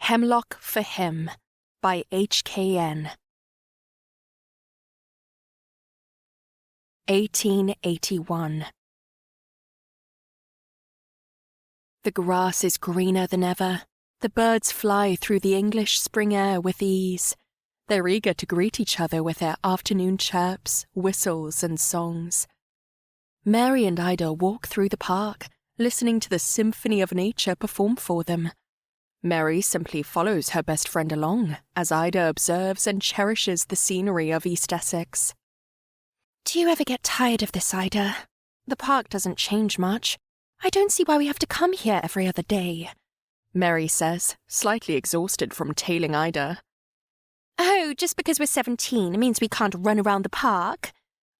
Hemlock for Him by H.K.N. 1881. The grass is greener than ever. The birds fly through the English spring air with ease. They're eager to greet each other with their afternoon chirps, whistles, and songs. Mary and Ida walk through the park, listening to the symphony of nature perform for them. Mary simply follows her best friend along, as Ida observes and cherishes the scenery of East Essex. "Do you ever get tired of this, Ida? The park doesn't change much. I don't see why we have to come here every other day," Mary says, slightly exhausted from tailing Ida. "Oh, just because we're 17 means we can't run around the park?"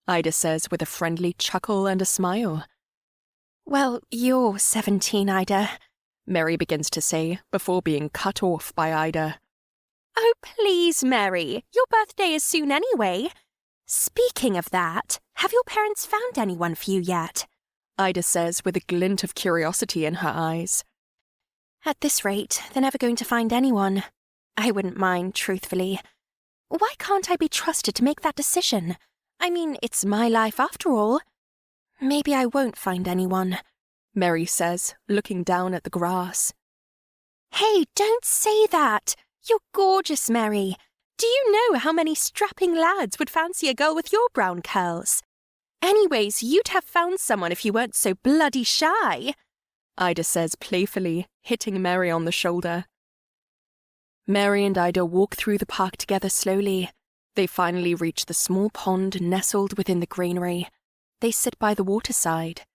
Ida says with a friendly chuckle and a smile. "Well, you're 17, Ida," Mary begins to say, before being cut off by Ida. "Oh, please, Mary. Your birthday is soon anyway. Speaking of that, have your parents found anyone for you yet?" Ida says with a glint of curiosity in her eyes. "At this rate, they're never going to find anyone. I wouldn't mind, truthfully. Why can't I be trusted to make that decision? I mean, it's my life after all. Maybe I won't find anyone," Mary says, looking down at the grass. "Hey, don't say that! You're gorgeous, Mary. Do you know how many strapping lads would fancy a girl with your brown curls? Anyways, you'd have found someone if you weren't so bloody shy," Ida says playfully, hitting Mary on the shoulder. Mary and Ida walk through the park together slowly. They finally reach the small pond nestled within the greenery. They sit by the waterside.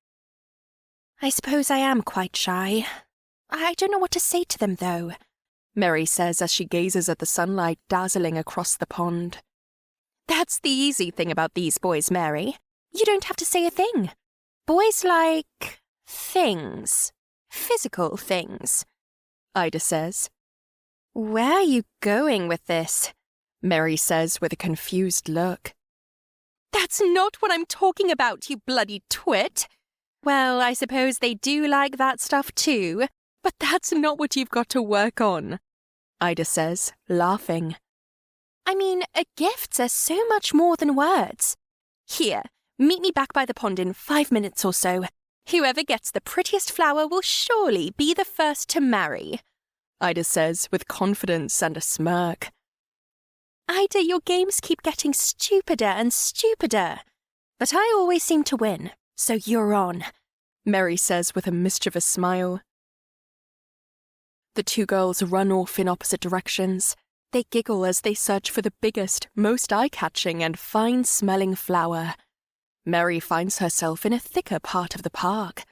"I suppose I am quite shy. I don't know what to say to them, though," Mary says as she gazes at the sunlight dazzling across the pond. "That's the easy thing about these boys, Mary. You don't have to say a thing. Boys like things. Physical things," Ida says. "Where are you going with this?" Mary says with a confused look. "That's not what I'm talking about, you bloody twit. Well, I suppose they do like that stuff too, but that's not what you've got to work on," Ida says, laughing. "I mean, gifts are so much more than words. Here, meet me back by the pond in 5 minutes or so. Whoever gets the prettiest flower will surely be the first to marry," Ida says with confidence and a smirk. "Ida, your games keep getting stupider and stupider. But I always seem to win, so you're on," Mary says with a mischievous smile. The two girls run off in opposite directions. They giggle as they search for the biggest, most eye-catching and fine-smelling flower. Mary finds herself in a thicker part of the park.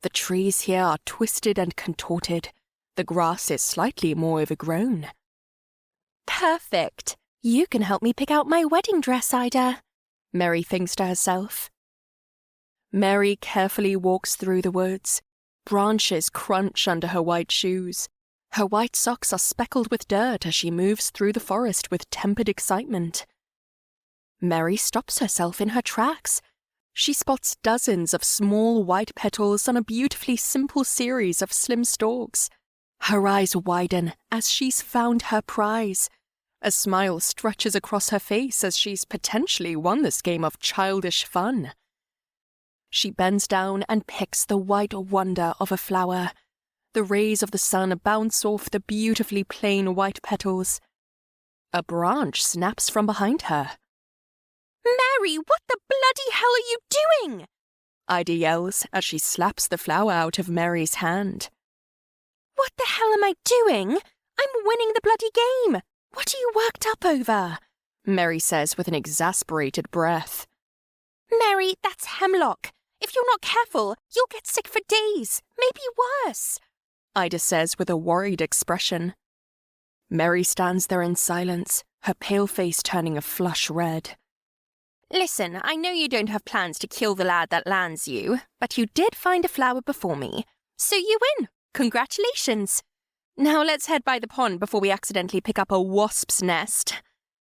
The trees here are twisted and contorted. The grass is slightly more overgrown. "Perfect. You can help me pick out my wedding dress, Ida," Mary thinks to herself. Mary carefully walks through the woods. Branches crunch under her white shoes. Her white socks are speckled with dirt as she moves through the forest with tempered excitement. Mary stops herself in her tracks. She spots dozens of small white petals on a beautifully simple series of slim stalks. Her eyes widen as she's found her prize. A smile stretches across her face as she's potentially won this game of childish fun. She bends down and picks the white wonder of a flower. The rays of the sun bounce off the beautifully plain white petals. A branch snaps from behind her. "Mary, what the bloody hell are you doing?" Ida yells as she slaps the flower out of Mary's hand. "What the hell am I doing? I'm winning the bloody game. What are you worked up over?" Mary says with an exasperated breath. "Mary, that's hemlock. If you're not careful, you'll get sick for days, maybe worse," Ida says with a worried expression. Mary stands there in silence, her pale face turning a flush red. "Listen, I know you don't have plans to kill the lad that lands you, but you did find a flower before me. So you win. Congratulations. Now let's head by the pond before we accidentally pick up a wasp's nest,"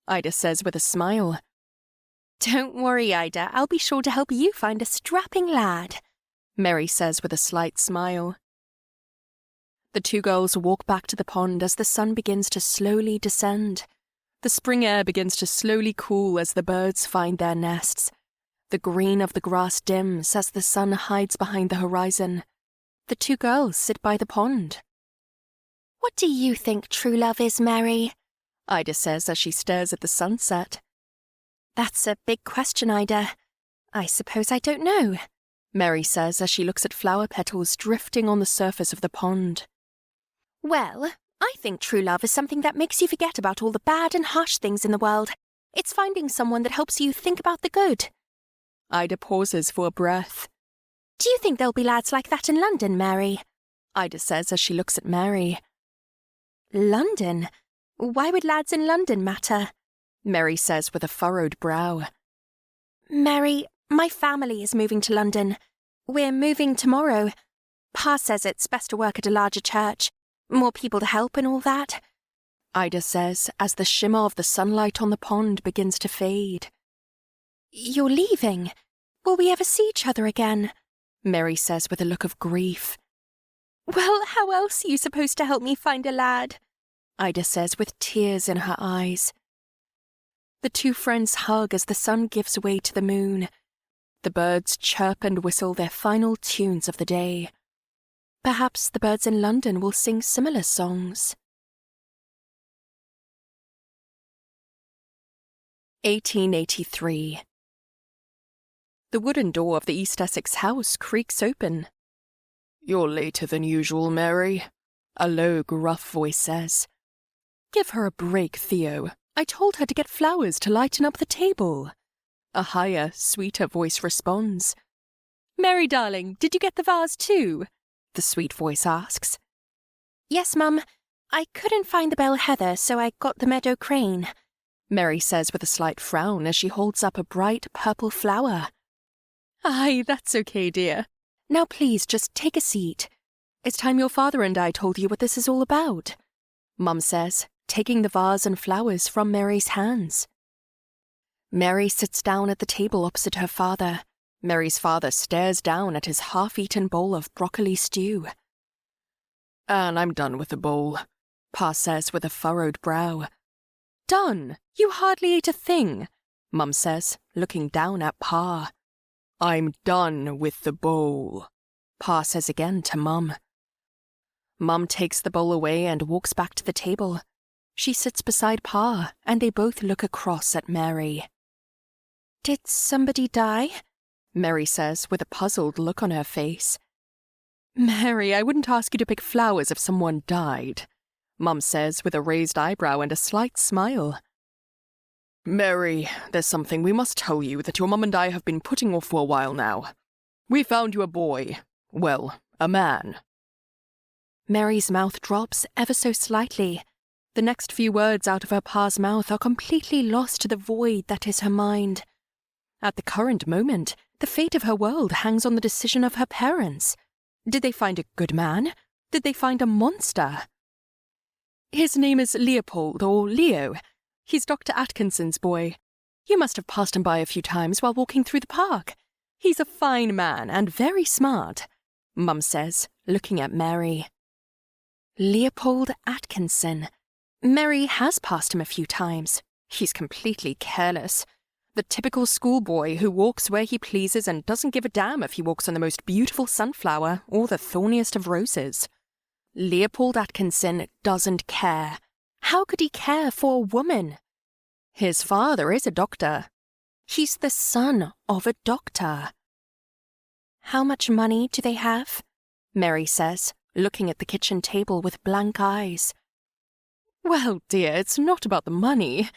Ida says with a smile. "Don't worry, Ida, I'll be sure to help you find a strapping lad," Mary says with a slight smile. The two girls walk back to the pond as the sun begins to slowly descend. The spring air begins to slowly cool as the birds find their nests. The green of the grass dims as the sun hides behind the horizon. The two girls sit by the pond. "What do you think true love is, Mary?" Ida says as she stares at the sunset. "That's a big question, Ida. I suppose I don't know," Mary says as she looks at flower petals drifting on the surface of the pond. "Well, I think true love is something that makes you forget about all the bad and harsh things in the world. It's finding someone that helps you think about the good." Ida pauses for a breath. "Do you think there'll be lads like that in London, Mary?" Ida says as she looks at Mary. "London? Why would lads in London matter?" Mary says with a furrowed brow. "Mary, my family is moving to London. We're moving tomorrow. Pa says it's best to work at a larger church. More people to help and all that," Ida says as the shimmer of the sunlight on the pond begins to fade. "You're leaving? Will we ever see each other again?" Mary says with a look of grief. "Well, how else are you supposed to help me find a lad?" Ida says with tears in her eyes. The two friends hug as the sun gives way to the moon. The birds chirp and whistle their final tunes of the day. Perhaps the birds in London will sing similar songs. 1883. The wooden door of the East Essex house creaks open. "You're later than usual, Mary," a low, gruff voice says. "Give her a break, Theo. I told her to get flowers to lighten up the table." A higher, sweeter voice responds. "Mary, darling, did you get the vase too?" the sweet voice asks. "Yes, Mum. I couldn't find the bell heather, so I got the meadow crane," Mary says with a slight frown as she holds up a bright purple flower. "Aye, that's okay, dear. Now please just take a seat. It's time your father and I told you what this is all about," Mum says, taking the vase and flowers from Mary's hands. Mary sits down at the table opposite her father. Mary's father stares down at his half-eaten bowl of broccoli stew. "And I'm done with the bowl," Pa says with a furrowed brow. "Done? You hardly ate a thing," Mum says, looking down at Pa. "I'm done with the bowl," Pa says again to Mum. Mum takes the bowl away and walks back to the table. She sits beside Pa, and they both look across at Mary. "Did somebody die?" Mary says with a puzzled look on her face. "Mary, I wouldn't ask you to pick flowers if someone died," Mum says with a raised eyebrow and a slight smile. "Mary, there's something we must tell you that your mum and I have been putting off for a while now. We found you a boy. Well, a man." Mary's mouth drops ever so slightly. The next few words out of her pa's mouth are completely lost to the void that is her mind. At the current moment, the fate of her world hangs on the decision of her parents. Did they find a good man? Did they find a monster? "His name is Leopold, or Leo. He's Dr. Atkinson's boy. You must have passed him by a few times while walking through the park. He's a fine man and very smart," Mum says, looking at Mary. Leopold Atkinson. Mary has passed him a few times. He's completely careless. The typical schoolboy who walks where he pleases and doesn't give a damn if he walks on the most beautiful sunflower or the thorniest of roses. Leopold Atkinson doesn't care. How could he care for a woman? His father is a doctor. He's the son of a doctor. "How much money do they have?" Mary says, looking at the kitchen table with blank eyes. "Well, dear, it's not about the money,"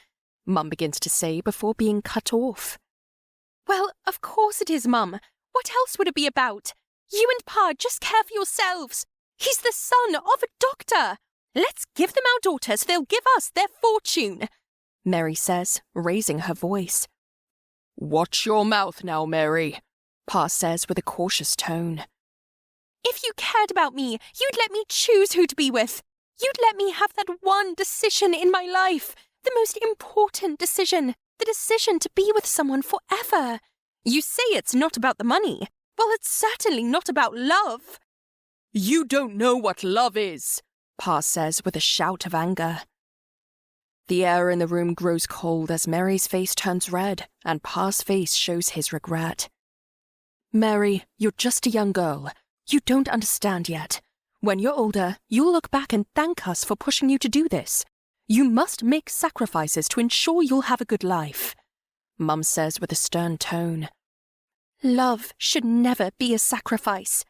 Mum begins to say before being cut off. "Well, of course it is, Mum. What else would it be about? You and Pa just care for yourselves. He's the son of a doctor. Let's give them our daughter so they'll give us their fortune," Mary says, raising her voice. "Watch your mouth now, Mary," Pa says with a cautious tone. "If you cared about me, you'd let me choose who to be with. You'd let me have that one decision in my life, the most important decision, the decision to be with someone forever. You say it's not about the money. Well, it's certainly not about love." You don't know what love is, Pa says with a shout of anger. The air in the room grows cold as Mary's face turns red and Pa's face shows his regret. Mary, you're just a young girl. You don't understand yet. When you're older, you'll look back and thank us for pushing you to do this. You must make sacrifices to ensure you'll have a good life, Mum says with a stern tone. Love should never be a sacrifice,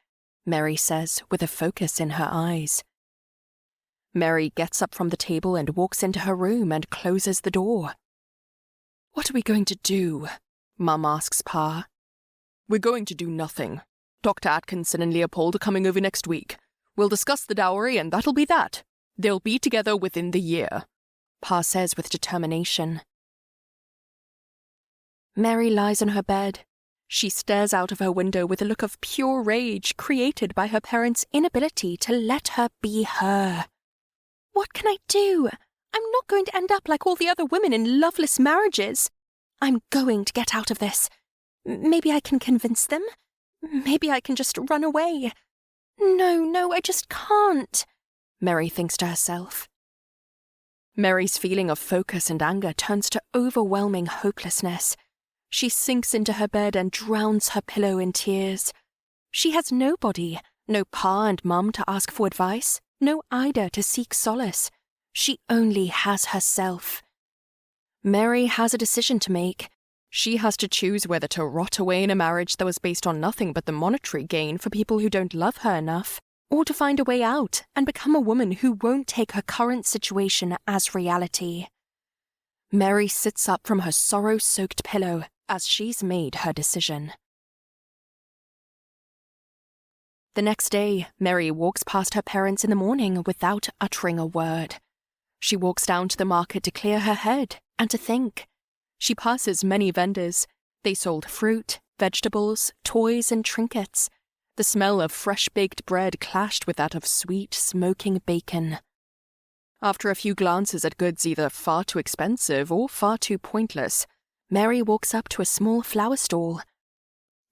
Mary says with a focus in her eyes. Mary gets up from the table and walks into her room and closes the door. What are we going to do? Mum asks Pa. We're going to do nothing. Dr. Atkinson and Leopold are coming over next week. We'll discuss the dowry and that'll be that. They'll be together within the year, Pa says with determination. Mary lies on her bed. She stares out of her window with a look of pure rage created by her parents' inability to let her be her. What can I do? I'm not going to end up like all the other women in loveless marriages. I'm going to get out of this. Maybe I can convince them. Maybe I can just run away. No, I just can't, Mary thinks to herself. Mary's feeling of focus and anger turns to overwhelming hopelessness. She sinks into her bed and drowns her pillow in tears. She has nobody, no Pa and Mum to ask for advice, no Ida to seek solace. She only has herself. Mary has a decision to make. She has to choose whether to rot away in a marriage that was based on nothing but the monetary gain for people who don't love her enough, or to find a way out and become a woman who won't take her current situation as reality. Mary sits up from her sorrow-soaked pillow as she's made her decision. The next day, Mary walks past her parents in the morning without uttering a word. She walks down to the market to clear her head and to think. She passes many vendors. They sold fruit, vegetables, toys and trinkets. The smell of fresh-baked bread clashed with that of sweet, smoking bacon. After a few glances at goods either far too expensive or far too pointless, Mary walks up to a small flower stall.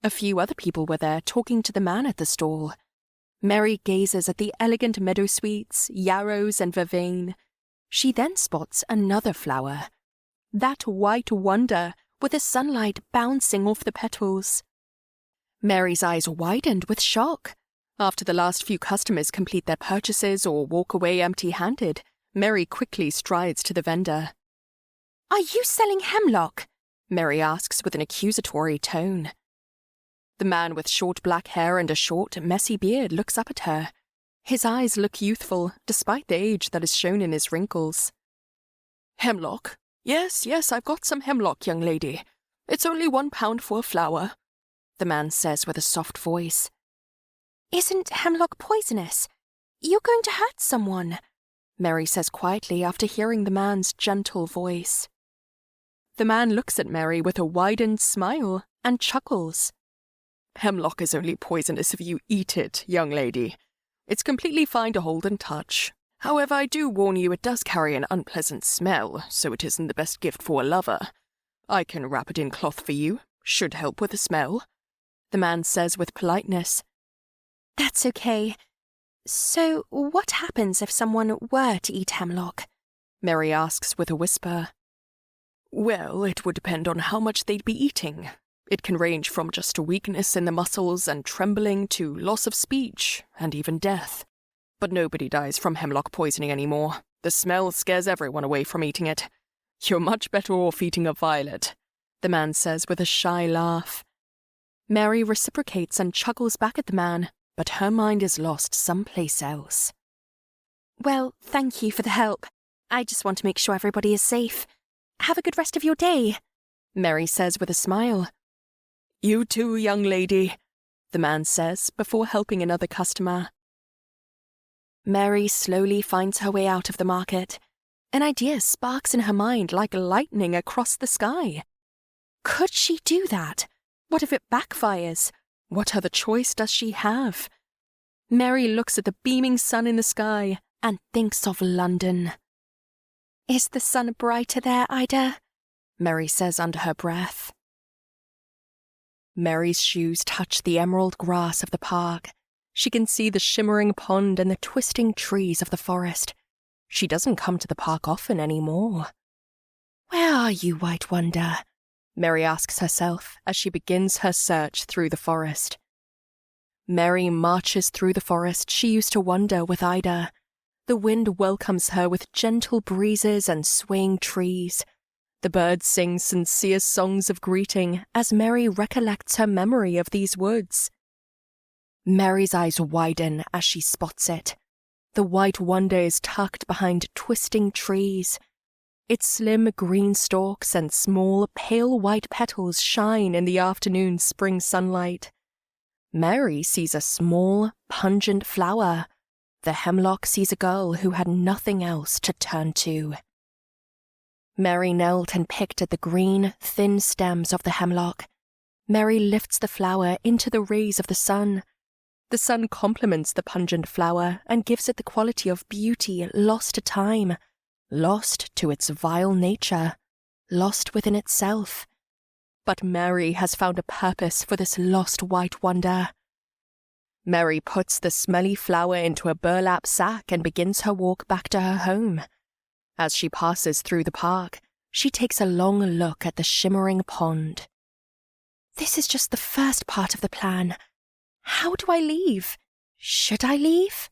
A few other people were there talking to the man at the stall. Mary gazes at the elegant meadowsweets, yarrows and vervain. She then spots another flower. That white wonder, with the sunlight bouncing off the petals. Mary's eyes widened with shock. After the last few customers complete their purchases or walk away empty-handed, Mary quickly strides to the vendor. "Are you selling hemlock?" Mary asks with an accusatory tone. The man with short black hair and a short, messy beard looks up at her. His eyes look youthful, despite the age that is shown in his wrinkles. "Hemlock? Yes, I've got some hemlock, young lady. It's only £1 for a flower," the man says with a soft voice. "Isn't hemlock poisonous? You're going to hurt someone," Mary says quietly after hearing the man's gentle voice. The man looks at Mary with a widened smile and chuckles. "Hemlock is only poisonous if you eat it, young lady. It's completely fine to hold and touch. However, I do warn you it does carry an unpleasant smell, so it isn't the best gift for a lover. I can wrap it in cloth for you. Should help with the smell," the man says with politeness. "That's okay. So, what happens if someone were to eat hemlock?" Mary asks with a whisper. "Well, it would depend on how much they'd be eating. It can range from just weakness in the muscles and trembling to loss of speech and even death. But nobody dies from hemlock poisoning anymore. The smell scares everyone away from eating it. You're much better off eating a violet," the man says with a shy laugh. Mary reciprocates and chuckles back at the man, but her mind is lost someplace else. "Well, thank you for the help. I just want to make sure everybody is safe. Have a good rest of your day," Mary says with a smile. "You too, young lady," the man says before helping another customer. Mary slowly finds her way out of the market. An idea sparks in her mind like lightning across the sky. Could she do that? What if it backfires? What other choice does she have? Mary looks at the beaming sun in the sky and thinks of London. "Is the sun brighter there, Ida?" Mary says under her breath. Mary's shoes touch the emerald grass of the park. She can see the shimmering pond and the twisting trees of the forest. She doesn't come to the park often anymore. "Where are you, White Wonder?" Mary asks herself as she begins her search through the forest. Mary marches through the forest she used to wander with Ida. The wind welcomes her with gentle breezes and swaying trees. The birds sing sincere songs of greeting as Mary recollects her memory of these woods. Mary's eyes widen as she spots it. The White Wonder is tucked behind twisting trees. Its slim green stalks and small, pale white petals shine in the afternoon spring sunlight. Mary sees a small, pungent flower. The hemlock sees a girl who had nothing else to turn to. Mary knelt and picked at the green, thin stems of the hemlock. Mary lifts the flower into the rays of the sun. The sun complements the pungent flower and gives it the quality of beauty lost to time, lost to its vile nature, lost within itself. But Mary has found a purpose for this lost White Wonder. Mary puts the smelly flower into a burlap sack and begins her walk back to her home. As she passes through the park, she takes a long look at the shimmering pond. This is just the first part of the plan. How do I leave? Should I leave?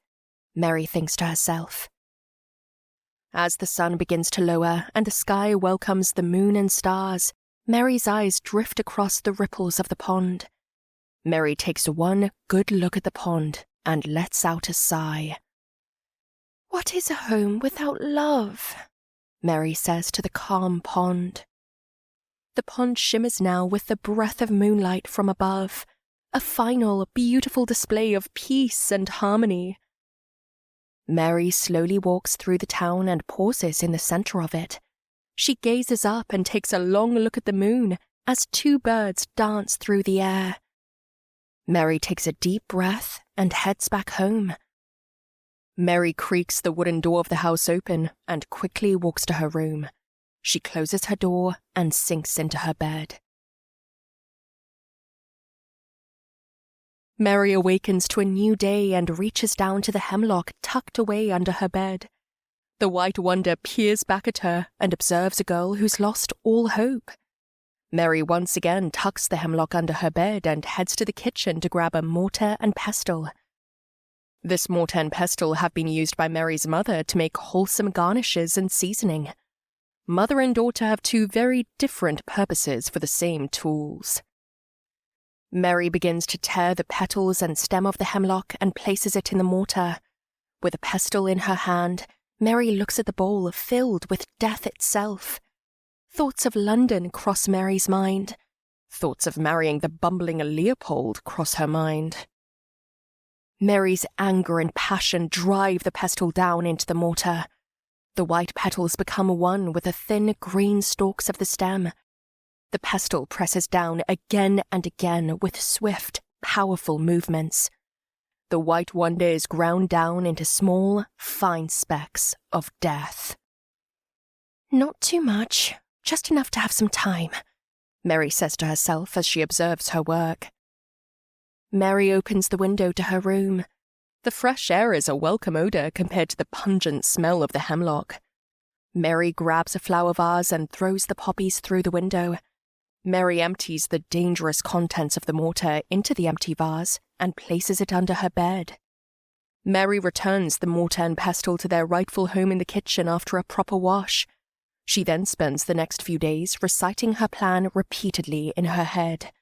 Mary thinks to herself. As the sun begins to lower and the sky welcomes the moon and stars, Mary's eyes drift across the ripples of the pond. Mary takes one good look at the pond and lets out a sigh. "What is a home without love?" Mary says to the calm pond. The pond shimmers now with the breath of moonlight from above, a final, beautiful display of peace and harmony. Mary slowly walks through the town and pauses in the center of it. She gazes up and takes a long look at the moon as two birds dance through the air. Mary takes a deep breath and heads back home. Mary creaks the wooden door of the house open and quickly walks to her room. She closes her door and sinks into her bed. Mary awakens to a new day and reaches down to the hemlock tucked away under her bed. The White Wonder peers back at her and observes a girl who's lost all hope. Mary once again tucks the hemlock under her bed and heads to the kitchen to grab a mortar and pestle. This mortar and pestle have been used by Mary's mother to make wholesome garnishes and seasoning. Mother and daughter have two very different purposes for the same tools. Mary begins to tear the petals and stem of the hemlock and places it in the mortar. With a pestle in her hand, Mary looks at the bowl filled with death itself. Thoughts of London cross Mary's mind. Thoughts of marrying the bumbling Leopold cross her mind. Mary's anger and passion drive the pestle down into the mortar. The white petals become one with the thin green stalks of the stem. The pestle presses down again and again with swift, powerful movements. The White Wonder is ground down into small, fine specks of death. "Not too much, just enough to have some time," Mary says to herself as she observes her work. Mary opens the window to her room. The fresh air is a welcome odor compared to the pungent smell of the hemlock. Mary grabs a flower vase and throws the poppies through the window. Mary empties the dangerous contents of the mortar into the empty vase and places it under her bed. Mary returns the mortar and pestle to their rightful home in the kitchen after a proper wash. She then spends the next few days reciting her plan repeatedly in her head.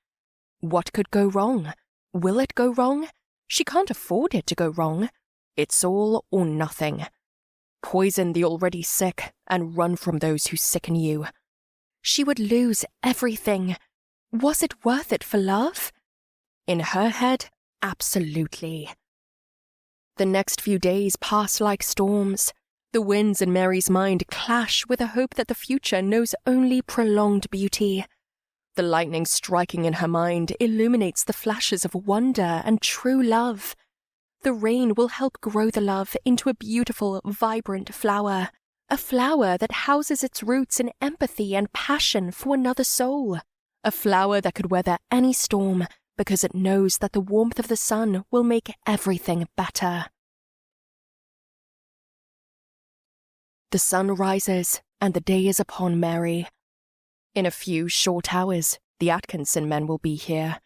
What could go wrong? Will it go wrong? She can't afford it to go wrong. It's all or nothing. Poison the already sick and run from those who sicken you. She would lose everything. Was it worth it for love? In her head, absolutely. The next few days pass like storms. The winds in Mary's mind clash with a hope that the future knows only prolonged beauty. The lightning striking in her mind illuminates the flashes of wonder and true love. The rain will help grow the love into a beautiful, vibrant flower. A flower that houses its roots in empathy and passion for another soul. A flower that could weather any storm, because it knows that the warmth of the sun will make everything better. The sun rises, and the day is upon Mary. In a few short hours, the Atkinson men will be here.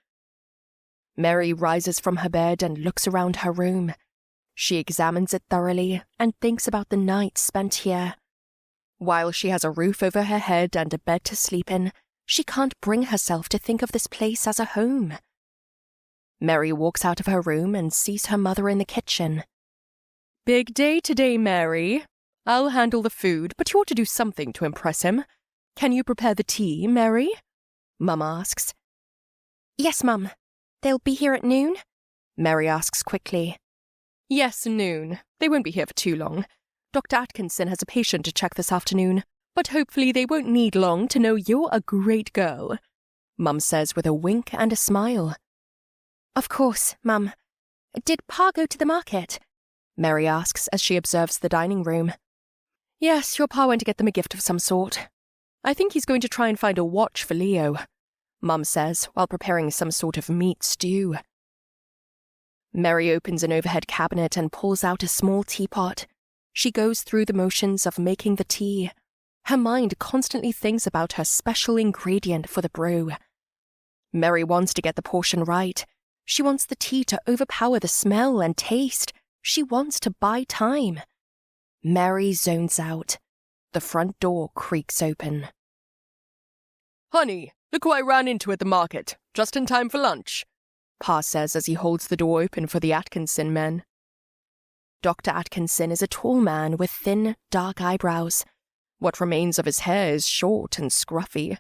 Mary rises from her bed and looks around her room. She examines it thoroughly and thinks about the night spent here. While she has a roof over her head and a bed to sleep in, she can't bring herself to think of this place as a home. Mary walks out of her room and sees her mother in the kitchen. "Big day today, Mary. I'll handle the food, but you ought to do something to impress him. Can you prepare the tea, Mary?" Mum asks. "Yes, Mum. They'll be here at noon?" Mary asks quickly. "Yes, noon. They won't be here for too long. Dr. Atkinson has a patient to check this afternoon, but hopefully they won't need long to know you're a great girl," Mum says with a wink and a smile. "Of course, Mum. Did Pa go to the market?" Mary asks as she observes the dining room. "Yes, your Pa went to get them a gift of some sort. I think he's going to try and find a watch for Leo," Mum says while preparing some sort of meat stew. Mary opens an overhead cabinet and pulls out a small teapot. She goes through the motions of making the tea. Her mind constantly thinks about her special ingredient for the brew. Mary wants to get the portion right. She wants the tea to overpower the smell and taste. She wants to buy time. Mary zones out. The front door creaks open. "Honey, look who I ran into at the market, just in time for lunch," Pa says as he holds the door open for the Atkinson men. Dr. Atkinson is a tall man with thin, dark eyebrows. What remains of his hair is short and scruffy.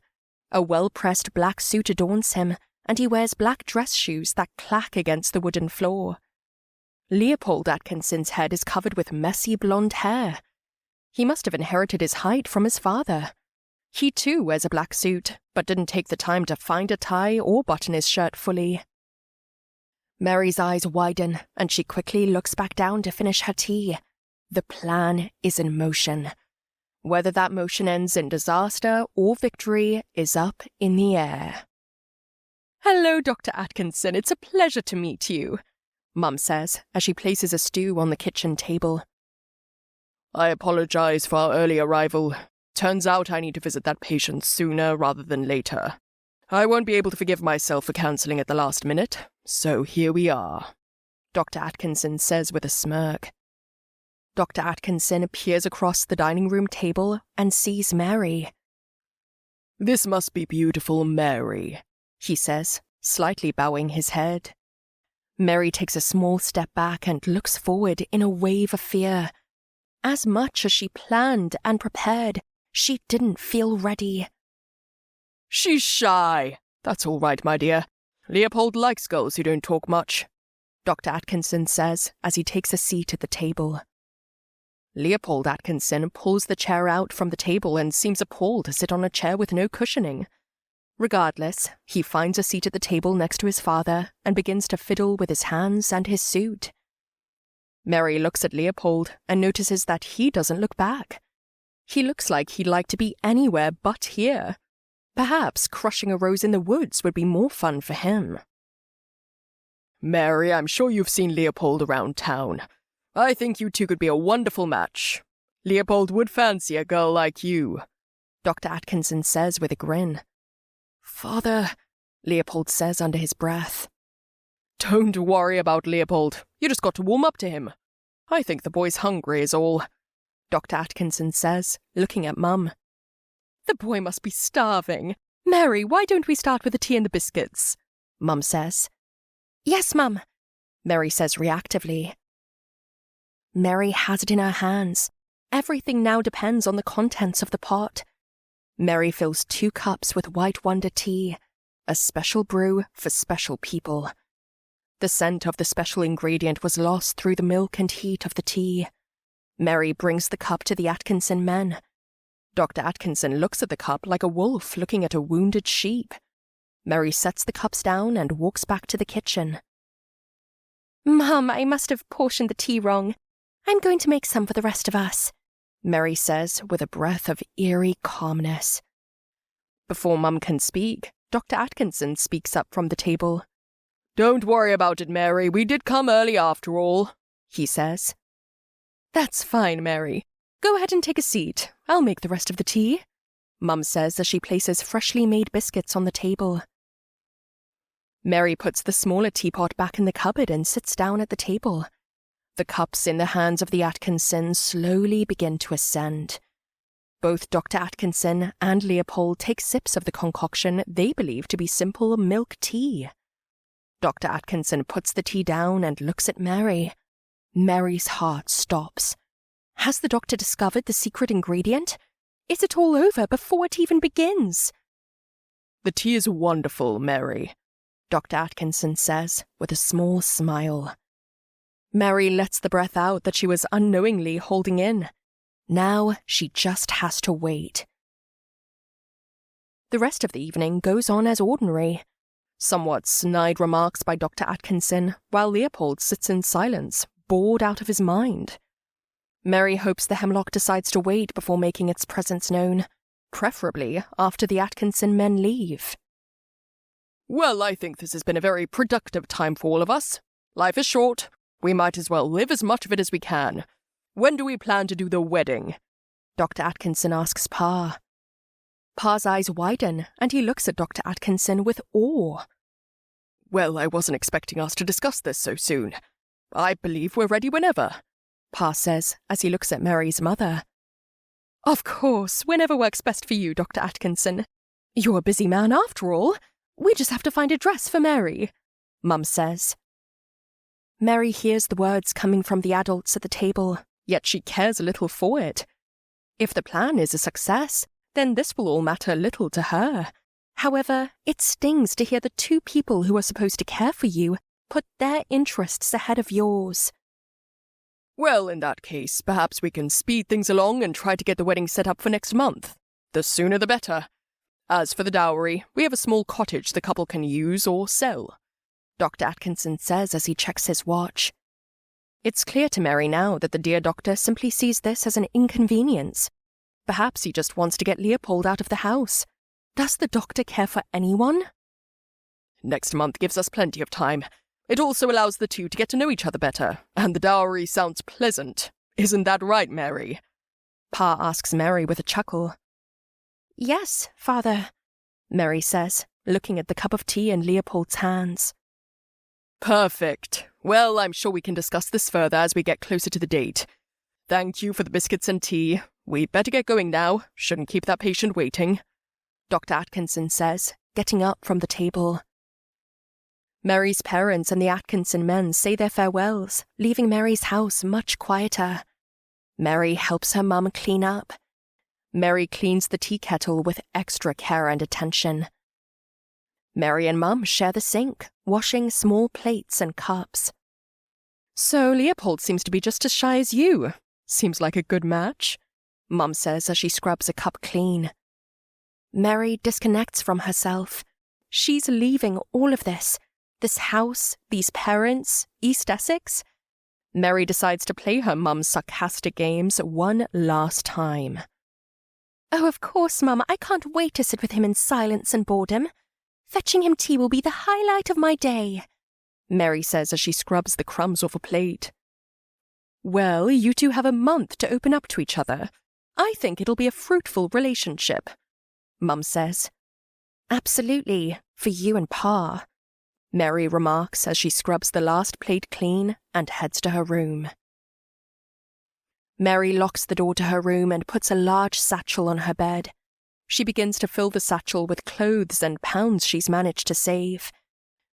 A well-pressed black suit adorns him, and he wears black dress shoes that clack against the wooden floor. Leopold Atkinson's head is covered with messy blonde hair. He must have inherited his height from his father. He too wears a black suit, but didn't take the time to find a tie or button his shirt fully. Mary's eyes widen, and she quickly looks back down to finish her tea. The plan is in motion. Whether that motion ends in disaster or victory is up in the air. "Hello, Dr. Atkinson. It's a pleasure to meet you," Mum says as she places a stew on the kitchen table. "I apologize for our early arrival. Turns out I need to visit that patient sooner rather than later. I won't be able to forgive myself for cancelling at the last minute, so here we are," Dr. Atkinson says with a smirk. Dr. Atkinson peers across the dining room table and sees Mary. "This must be beautiful, Mary," he says, slightly bowing his head. Mary takes a small step back and looks forward in a wave of fear. As much as she planned and prepared, she didn't feel ready. "She's shy. That's all right, my dear. Leopold likes girls who don't talk much," Dr. Atkinson says as he takes a seat at the table. Leopold Atkinson pulls the chair out from the table and seems appalled to sit on a chair with no cushioning. Regardless, he finds a seat at the table next to his father and begins to fiddle with his hands and his suit. Mary looks at Leopold and notices that he doesn't look back. He looks like he'd like to be anywhere but here. Perhaps crushing a rose in the woods would be more fun for him. "Mary, I'm sure you've seen Leopold around town. I think you two could be a wonderful match. Leopold would fancy a girl like you," Dr. Atkinson says with a grin. "Father," Leopold says under his breath. "Don't worry about Leopold. You just got to warm up to him. I think the boy's hungry is all," Dr. Atkinson says, looking at Mum. "The boy must be starving. Mary, why don't we start with the tea and the biscuits?" Mum says. "Yes, Mum," Mary says reactively. Mary has it in her hands. Everything now depends on the contents of the pot. Mary fills 2 cups with White Wonder tea, a special brew for special people. The scent of the special ingredient was lost through the milk and heat of the tea. Mary brings the cup to the Atkinson men. Dr. Atkinson looks at the cup like a wolf looking at a wounded sheep. Mary sets the cups down and walks back to the kitchen. "Mum, I must have portioned the tea wrong. I'm going to make some for the rest of us," Mary says with a breath of eerie calmness. Before Mum can speak, Dr. Atkinson speaks up from the table. "Don't worry about it, Mary. We did come early after all," he says. "That's fine, Mary. Go ahead and take a seat. I'll make the rest of the tea," Mum says as she places freshly made biscuits on the table. Mary puts the smaller teapot back in the cupboard and sits down at the table. The cups in the hands of the Atkinsons slowly begin to ascend. Both Dr. Atkinson and Leopold take sips of the concoction they believe to be simple milk tea. Dr. Atkinson puts the tea down and looks at Mary. Mary's heart stops. Has the doctor discovered the secret ingredient? Is it all over before it even begins? "The tea is wonderful, Mary," Dr. Atkinson says, with a small smile. Mary lets the breath out that she was unknowingly holding in. Now she just has to wait. The rest of the evening goes on as ordinary. Somewhat snide remarks by Dr. Atkinson, while Leopold sits in silence, bored out of his mind. Mary hopes the Hemlock decides to wait before making its presence known, preferably after the Atkinson men leave. "Well, I think this has been a very productive time for all of us. Life is short. We might as well live as much of it as we can. When do we plan to do the wedding?" Dr. Atkinson asks Pa. Pa's eyes widen, and he looks at Dr. Atkinson with awe. "Well, I wasn't expecting us to discuss this so soon. I believe we're ready whenever," Pa says as he looks at Mary's mother. "Of course, whenever works best for you, Dr. Atkinson. You're a busy man after all. We just have to find a dress for Mary," Mum says. Mary hears the words coming from the adults at the table, yet she cares little for it. If the plan is a success, then this will all matter little to her. However, it stings to hear the two people who are supposed to care for you put their interests ahead of yours. "Well, in that case, perhaps we can speed things along and try to get the wedding set up for next month. The sooner the better. As for the dowry, we have a small cottage the couple can use or sell," Dr. Atkinson says as he checks his watch. It's clear to Mary now that the dear doctor simply sees this as an inconvenience. Perhaps he just wants to get Leopold out of the house. Does the doctor care for anyone? "Next month gives us plenty of time. It also allows the two to get to know each other better, and the dowry sounds pleasant. Isn't that right, Mary?" Pa asks Mary with a chuckle. "Yes, Father," Mary says, looking at the cup of tea in Leopold's hands. "Perfect. Well, I'm sure we can discuss this further as we get closer to the date. Thank you for the biscuits and tea. We'd better get going now. Shouldn't keep that patient waiting," Dr. Atkinson says, getting up from the table. Mary's parents and the Atkinson men say their farewells, leaving Mary's house much quieter. Mary helps her mum clean up. Mary cleans the tea kettle with extra care and attention. Mary and Mum share the sink, washing small plates and cups. "So Leopold seems to be just as shy as you. Seems like a good match," Mum says as she scrubs a cup clean. Mary disconnects from herself. She's leaving all of this house, these parents, East Essex. Mary decides to play her mum's sarcastic games one last time. "Oh, of course, Mum, I can't wait to sit with him in silence and boredom. Fetching him tea will be the highlight of my day," Mary says as she scrubs the crumbs off a plate. "Well, you two have a month to open up to each other. I think it'll be a fruitful relationship," Mum says. "Absolutely, for you and Pa," Mary remarks as she scrubs the last plate clean and heads to her room. Mary locks the door to her room and puts a large satchel on her bed. She begins to fill the satchel with clothes and pounds she's managed to save.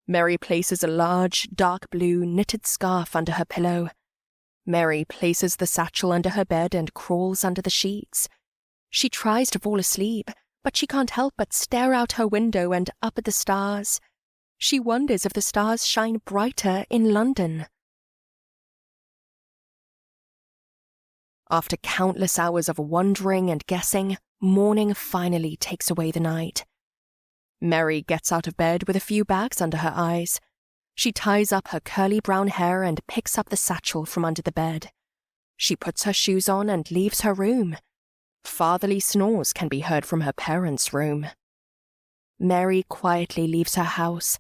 Mary places a large, dark blue knitted scarf under her pillow. Mary places the satchel under her bed and crawls under the sheets. She tries to fall asleep, but she can't help but stare out her window and up at the stars. She wonders if the stars shine brighter in London. After countless hours of wondering and guessing, morning finally takes away the night. Mary gets out of bed with a few bags under her eyes. She ties up her curly brown hair and picks up the satchel from under the bed. She puts her shoes on and leaves her room. Fatherly snores can be heard from her parents' room. Mary quietly leaves her house.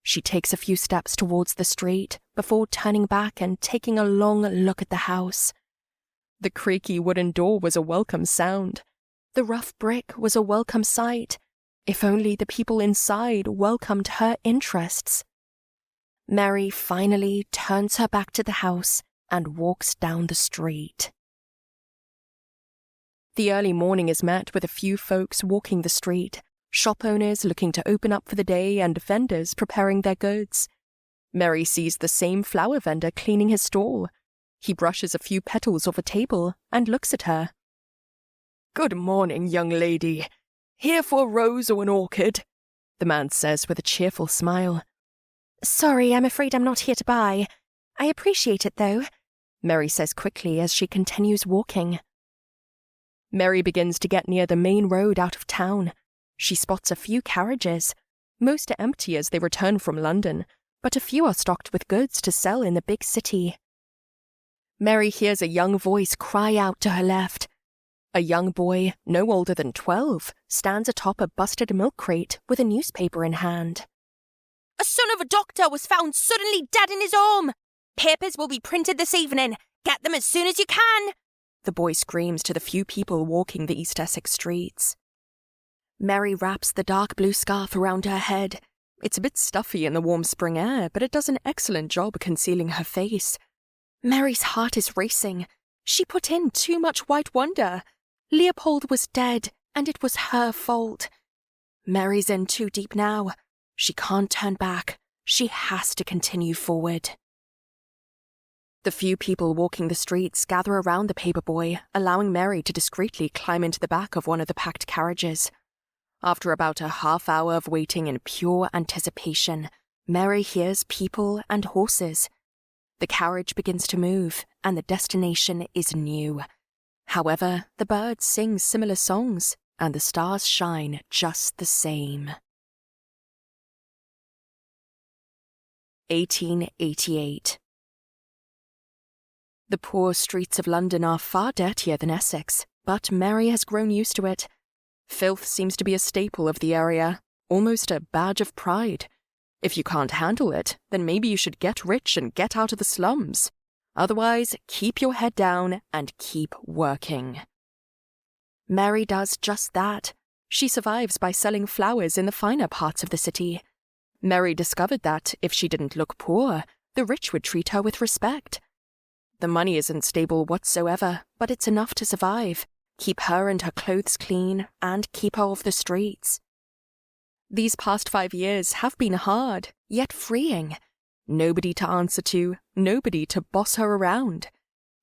She takes a few steps towards the street before turning back and taking a long look at the house. The creaky wooden door was a welcome sound. The rough brick was a welcome sight, if only the people inside welcomed her interests. Mary finally turns her back to the house and walks down the street. The early morning is met with a few folks walking the street, shop owners looking to open up for the day and vendors preparing their goods. Mary sees the same flower vendor cleaning his stall. He brushes a few petals off a table and looks at her. "Good morning, young lady. Here for a rose or an orchid?" the man says with a cheerful smile. "Sorry, I'm afraid I'm not here to buy. I appreciate it, though," Mary says quickly as she continues walking. Mary begins to get near the main road out of town. She spots a few carriages. Most are empty as they return from London, but a few are stocked with goods to sell in the big city. Mary hears a young voice cry out to her left. A young boy, no older than 12, stands atop a busted milk crate with a newspaper in hand. "A son of a doctor was found suddenly dead in his home. Papers will be printed this evening. Get them as soon as you can," the boy screams to the few people walking the East Essex streets. Mary wraps the dark blue scarf around her head. It's a bit stuffy in the warm spring air, but it does an excellent job concealing her face. Mary's heart is racing. She put in too much white wonder. Leopold was dead, and it was her fault. Mary's in too deep now. She can't turn back. She has to continue forward. The few people walking the streets gather around the paperboy, allowing Mary to discreetly climb into the back of one of the packed carriages. After about a half hour of waiting in pure anticipation, Mary hears people and horses. The carriage begins to move, and the destination is new. However, the birds sing similar songs, and the stars shine just the same. 1888. The poor streets of London are far dirtier than Essex, but Mary has grown used to it. Filth seems to be a staple of the area, almost a badge of pride. If you can't handle it, then maybe you should get rich and get out of the slums. Otherwise, keep your head down and keep working. Mary does just that. She survives by selling flowers in the finer parts of the city. Mary discovered that, if she didn't look poor, the rich would treat her with respect. The money isn't stable whatsoever, but it's enough to survive, keep her and her clothes clean, and keep her off the streets. These past 5 years have been hard, yet freeing. Nobody to answer to, nobody to boss her around.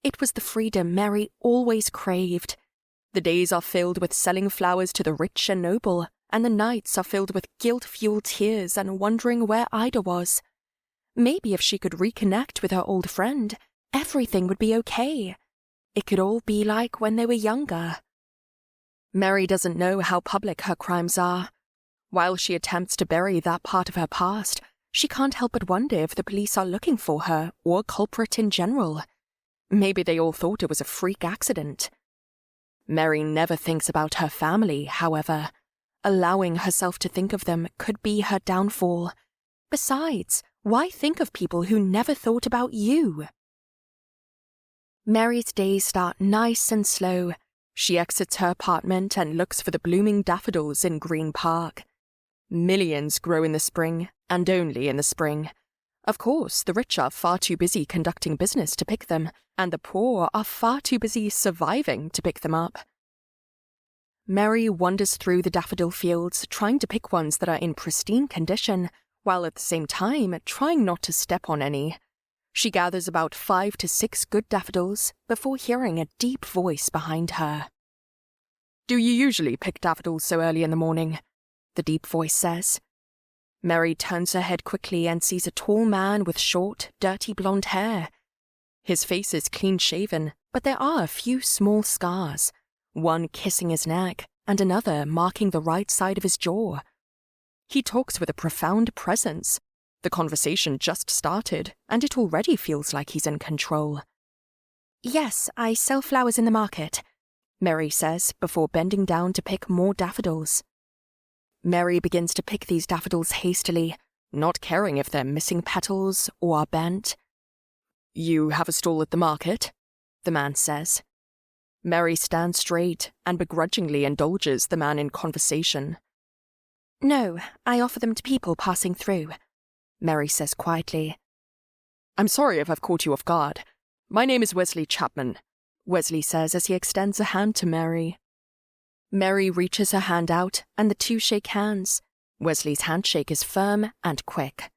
It was the freedom Mary always craved. The days are filled with selling flowers to the rich and noble, and the nights are filled with guilt-fueled tears and wondering where Ida was. Maybe if she could reconnect with her old friend, everything would be okay. It could all be like when they were younger. Mary doesn't know how public her crimes are. While she attempts to bury that part of her past, she can't help but wonder if the police are looking for her or a culprit in general. Maybe they all thought it was a freak accident. Mary never thinks about her family, however. Allowing herself to think of them could be her downfall. Besides, why think of people who never thought about you? Mary's days start nice and slow. She exits her apartment and looks for the blooming daffodils in Green Park. Millions grow in the spring, and only in the spring. Of course, the rich are far too busy conducting business to pick them, and the poor are far too busy surviving to pick them up. Mary wanders through the daffodil fields, trying to pick ones that are in pristine condition, while at the same time trying not to step on any. She gathers about 5 to 6 good daffodils before hearing a deep voice behind her. "Do you usually pick daffodils so early in the morning?" the deep voice says. Mary turns her head quickly and sees a tall man with short, dirty blonde hair. His face is clean-shaven, but there are a few small scars, one kissing his neck and another marking the right side of his jaw. He talks with a profound presence. The conversation just started, and it already feels like he's in control. "Yes, I sell flowers in the market," Mary says before bending down to pick more daffodils. Mary begins to pick these daffodils hastily, not caring if they're missing petals or are bent. "You have a stall at the market?" the man says. Mary stands straight and begrudgingly indulges the man in conversation. "No, I offer them to people passing through," Mary says quietly. "I'm sorry if I've caught you off guard. My name is Wesley Chapman," Wesley says as he extends a hand to Mary. Mary reaches her hand out and the two shake hands. Wesley's handshake is firm and quick.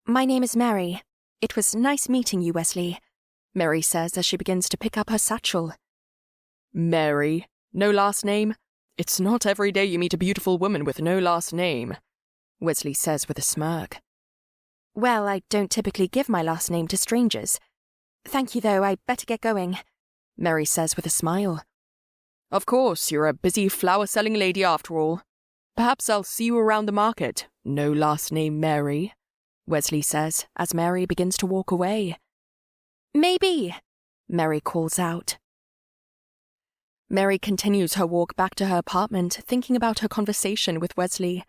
"My name is Mary. It was nice meeting you, Wesley," Mary says as she begins to pick up her satchel. "Mary? No last name? It's not every day you meet a beautiful woman with no last name," Wesley says with a smirk. "Well, I don't typically give my last name to strangers. Thank you, though, I'd better get going," Mary says with a smile. "Of course, you're a busy flower-selling lady after all. Perhaps I'll see you around the market. No last name Mary," Wesley says as Mary begins to walk away. "Maybe," Mary calls out. Mary continues her walk back to her apartment, thinking about her conversation with Wesley.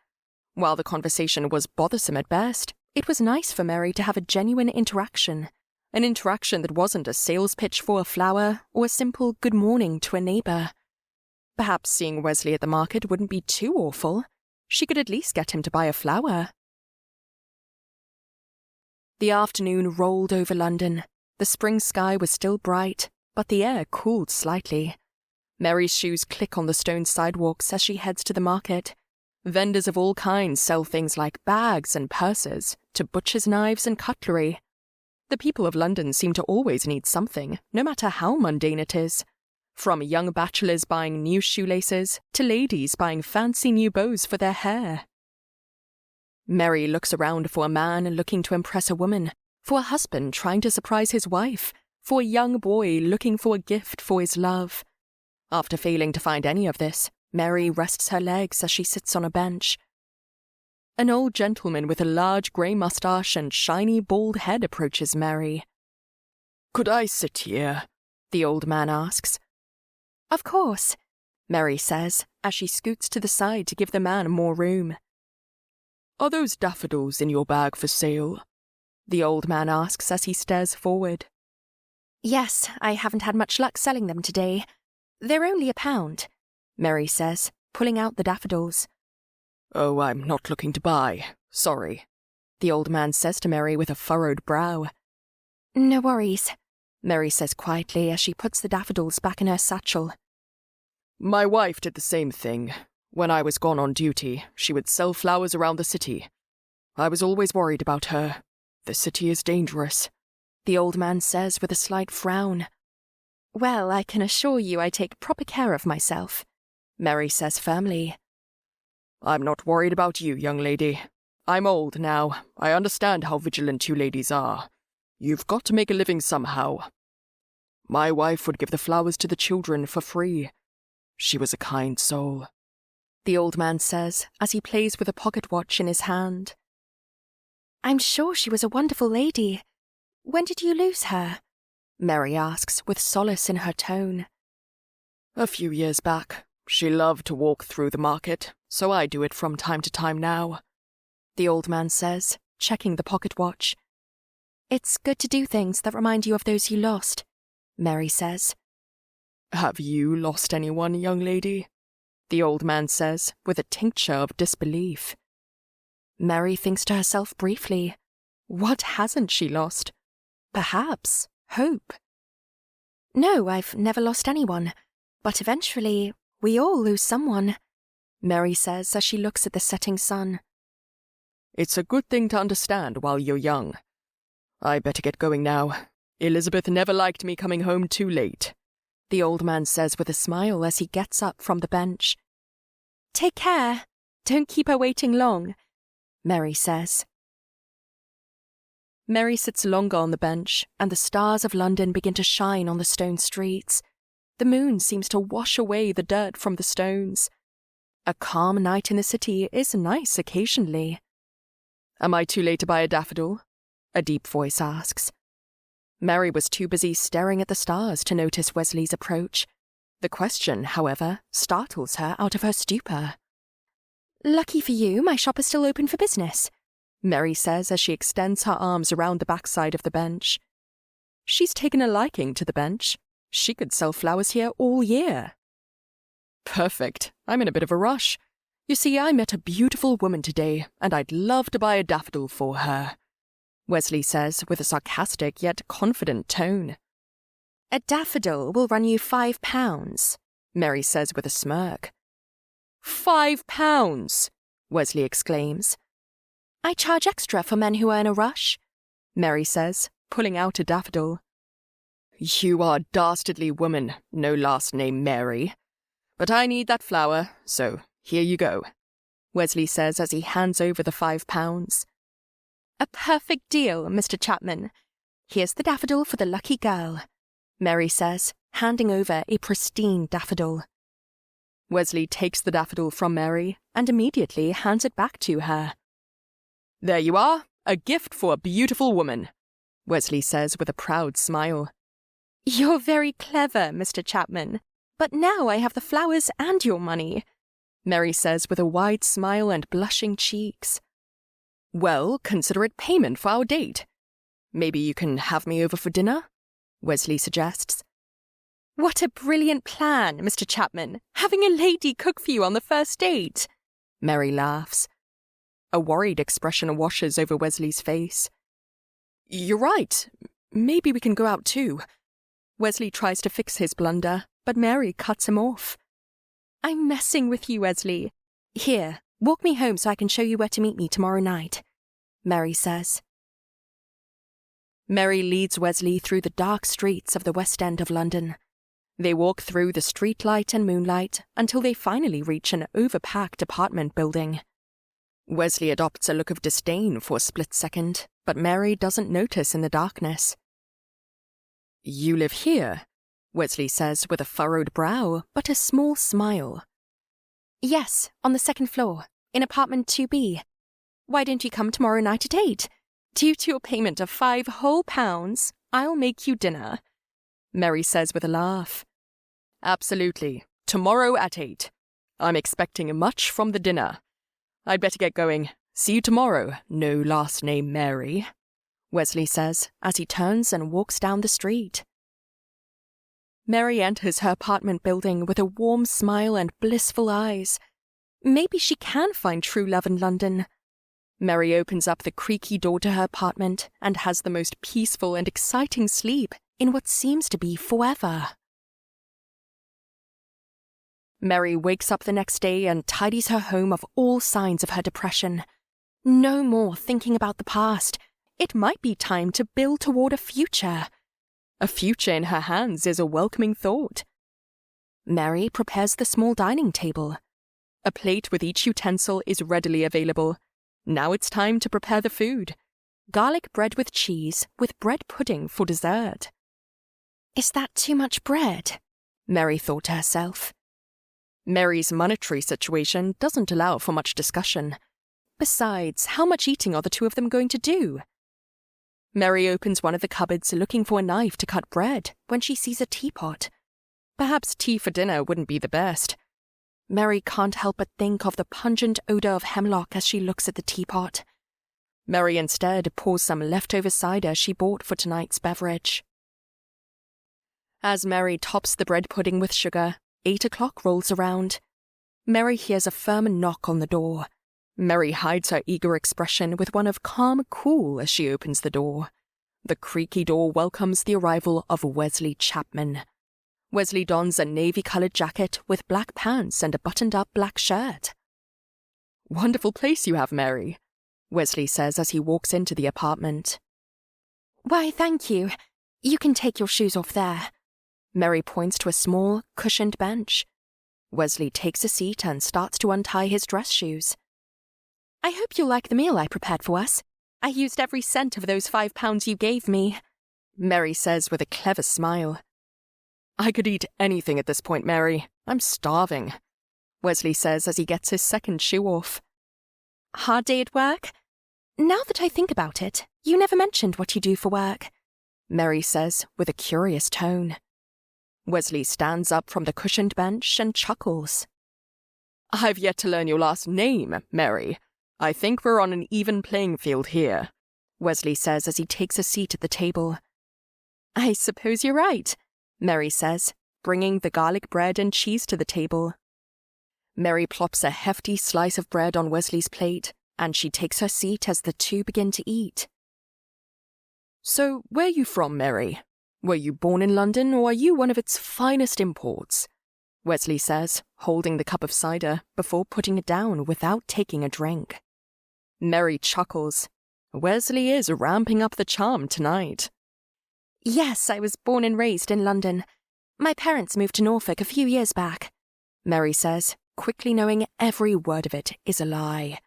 While the conversation was bothersome at best, it was nice for Mary to have a genuine interaction. An interaction that wasn't a sales pitch for a flower or a simple good morning to a neighbour. Perhaps seeing Wesley at the market wouldn't be too awful. She could at least get him to buy a flower. The afternoon rolled over London. The spring sky was still bright, but the air cooled slightly. Mary's shoes click on the stone sidewalks as she heads to the market. Vendors of all kinds sell things like bags and purses, to butcher's knives and cutlery. The people of London seem to always need something, no matter how mundane it is. From young bachelors buying new shoelaces to ladies buying fancy new bows for their hair. Mary looks around for a man looking to impress a woman, for a husband trying to surprise his wife, for a young boy looking for a gift for his love. After failing to find any of this, Mary rests her legs as she sits on a bench. An old gentleman with a large grey moustache and shiny bald head approaches Mary. "Could I sit here?" the old man asks. "Of course," Mary says as she scoots to the side to give the man more room. "Are those daffodils in your bag for sale?" the old man asks as he stares forward. "Yes, I haven't had much luck selling them today. They're only £1, Mary says, pulling out the daffodils. "Oh, I'm not looking to buy. Sorry," the old man says to Mary with a furrowed brow. "No worries," Mary says quietly as she puts the daffodils back in her satchel. "My wife did the same thing. When I was gone on duty, she would sell flowers around the city. I was always worried about her. The city is dangerous," the old man says with a slight frown. "Well, I can assure you I take proper care of myself," Mary says firmly. "I'm not worried about you, young lady. I'm old now. I understand how vigilant you ladies are. You've got to make a living somehow. My wife would give the flowers to the children for free. She was a kind soul," the old man says as he plays with a pocket watch in his hand. "I'm sure she was a wonderful lady. When did you lose her?" Mary asks with solace in her tone. "A few years back. She loved to walk through the market, so I do it from time to time now," the old man says, checking the pocket watch. "It's good to do things that remind you of those you lost," Mary says. "Have you lost anyone, young lady?" the old man says with a tincture of disbelief. Mary thinks to herself briefly. What hasn't she lost? Perhaps hope. "No, I've never lost anyone, but eventually we all lose someone," Mary says as she looks at the setting sun. "It's a good thing to understand while you're young. I better get going now. Elizabeth never liked me coming home too late," the old man says with a smile as he gets up from the bench. "Take care. Don't keep her waiting long," Mary says. Mary sits longer on the bench, and the stars of London begin to shine on the stone streets. The moon seems to wash away the dirt from the stones. A calm night in the city is nice occasionally. "Am I too late to buy a daffodil?" a deep voice asks. Mary was too busy staring at the stars to notice Wesley's approach. The question, however, startles her out of her stupor. "Lucky for you, my shop is still open for business," Mary says as she extends her arms around the backside of the bench. She's taken a liking to the bench. She could sell flowers here all year. Perfect. I'm in a bit of a rush. You see, I met a beautiful woman today, and I'd love to buy a daffodil for her, Wesley says with a sarcastic yet confident tone. A daffodil will run you £5, Mary says with a smirk. £5, Wesley exclaims. I charge extra for men who are in a rush, Mary says, pulling out a daffodil. You are a dastardly woman, no last name Mary. But I need that flower, so here you go, Wesley says as he hands over the £5. A perfect deal, Mr. Chapman. Here's the daffodil for the lucky girl, Mary says, handing over a pristine daffodil. Wesley takes the daffodil from Mary and immediately hands it back to her. There you are, a gift for a beautiful woman, Wesley says with a proud smile. You're very clever, Mr. Chapman, but now I have the flowers and your money, Mary says with a wide smile and blushing cheeks. Well, consider it payment for our date. Maybe you can have me over for dinner, Wesley suggests. What a brilliant plan, Mr. Chapman, having a lady cook for you on the first date, Mary laughs. A worried expression washes over Wesley's face. You're right. Maybe we can go out too. Wesley tries to fix his blunder, but Mary cuts him off. I'm messing with you, Wesley. Here, walk me home so I can show you where to meet me tomorrow night, Mary says. Mary leads Wesley through the dark streets of the West End of London. They walk through the streetlight and moonlight until they finally reach an overpacked apartment building. Wesley adopts a look of disdain for a split second, but Mary doesn't notice in the darkness. You live here, Wesley says with a furrowed brow, but a small smile. Yes, on the second floor, in apartment 2B. Why don't you come tomorrow night at 8? Due to your payment of £5 whole, I'll make you dinner, Mary says with a laugh. Absolutely. Tomorrow at 8. I'm expecting much from the dinner. I'd better get going. See you tomorrow, no last name Mary, Wesley says as he turns and walks down the street. Mary enters her apartment building with a warm smile and blissful eyes. Maybe she can find true love in London. Mary opens up the creaky door to her apartment and has the most peaceful and exciting sleep in what seems to be forever. Mary wakes up the next day and tidies her home of all signs of her depression. No more thinking about the past. It might be time to build toward a future. A future in her hands is a welcoming thought. Mary prepares the small dining table. A plate with each utensil is readily available. Now it's time to prepare the food. Garlic bread with cheese with bread pudding for dessert. Is that too much bread? Mary thought to herself. Mary's monetary situation doesn't allow for much discussion. Besides, how much eating are the two of them going to do? Mary opens one of the cupboards looking for a knife to cut bread when she sees a teapot. Perhaps tea for dinner wouldn't be the best. Mary can't help but think of the pungent odour of hemlock as she looks at the teapot. Mary instead pours some leftover cider she bought for tonight's beverage. As Mary tops the bread pudding with sugar, 8 o'clock rolls around. Mary hears a firm knock on the door. Mary hides her eager expression with one of calm cool as she opens the door. The creaky door welcomes the arrival of Wesley Chapman. Wesley dons a navy-coloured jacket with black pants and a buttoned-up black shirt. "Wonderful place you have, Mary," Wesley says as he walks into the apartment. "Why, thank you. You can take your shoes off there." Mary points to a small, cushioned bench. Wesley takes a seat and starts to untie his dress shoes. "I hope you'll like the meal I prepared for us. I used every cent of those £5 you gave me," Mary says with a clever smile. "I could eat anything at this point, Mary. I'm starving," Wesley says as he gets his second shoe off. "Hard day at work? Now that I think about it, you never mentioned what you do for work," Mary says with a curious tone. Wesley stands up from the cushioned bench and chuckles. "I've yet to learn your last name, Mary. I think we're on an even playing field here, Wesley says as he takes a seat at the table. I suppose you're right, Mary says, bringing the garlic bread and cheese to the table. Mary plops a hefty slice of bread on Wesley's plate, and she takes her seat as the two begin to eat. So, where are you from, Mary? Were you born in London, or are you one of its finest imports? Wesley says, holding the cup of cider before putting it down without taking a drink. Mary chuckles. Wesley is ramping up the charm tonight. Yes, I was born and raised in London. My parents moved to Norfolk a few years back, Mary says, quickly knowing every word of it is a lie.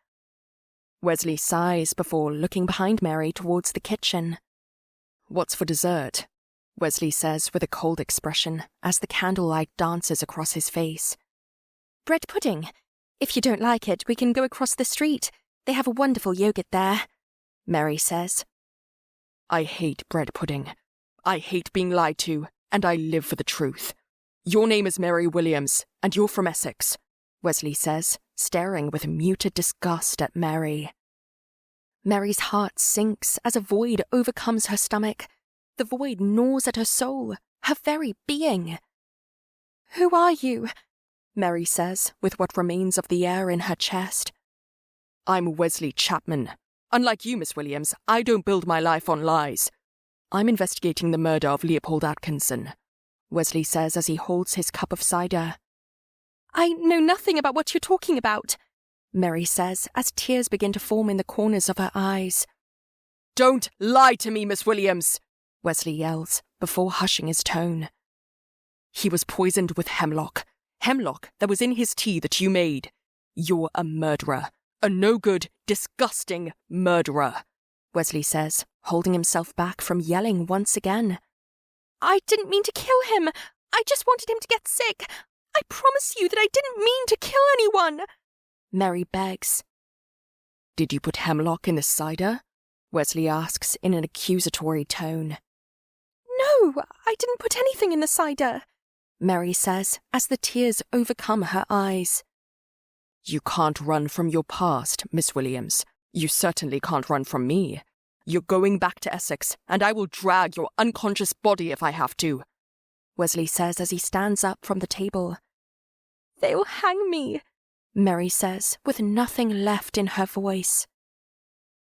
Wesley sighs before looking behind Mary towards the kitchen. What's for dessert? Wesley says with a cold expression as the candlelight dances across his face. Bread pudding. If you don't like it, we can go across the street. They have a wonderful yogurt there, Mary says. I hate bread pudding. I hate being lied to, and I live for the truth. Your name is Mary Williams, and you're from Essex, Wesley says, staring with muted disgust at Mary. Mary's heart sinks as a void overcomes her stomach. The void gnaws at her soul, her very being. Who are you? Mary says, with what remains of the air in her chest. I'm Wesley Chapman. Unlike you, Miss Williams, I don't build my life on lies. I'm investigating the murder of Leopold Atkinson, Wesley says as he holds his cup of cider. I know nothing about what you're talking about, Mary says as tears begin to form in the corners of her eyes. Don't lie to me, Miss Williams, Wesley yells, before hushing his tone. He was poisoned with hemlock. Hemlock that was in his tea that you made. You're a murderer. A no-good, disgusting murderer, Wesley says, holding himself back from yelling once again. I didn't mean to kill him. I just wanted him to get sick. I promise you that I didn't mean to kill anyone, Mary begs. Did you put hemlock in the cider? Wesley asks in an accusatory tone. No, I didn't put anything in the cider, Mary says as the tears overcome her eyes. You can't run from your past, Miss Williams. You certainly can't run from me. You're going back to Essex, and I will drag your unconscious body if I have to, Wesley says as he stands up from the table. They'll hang me, Mary says, with nothing left in her voice.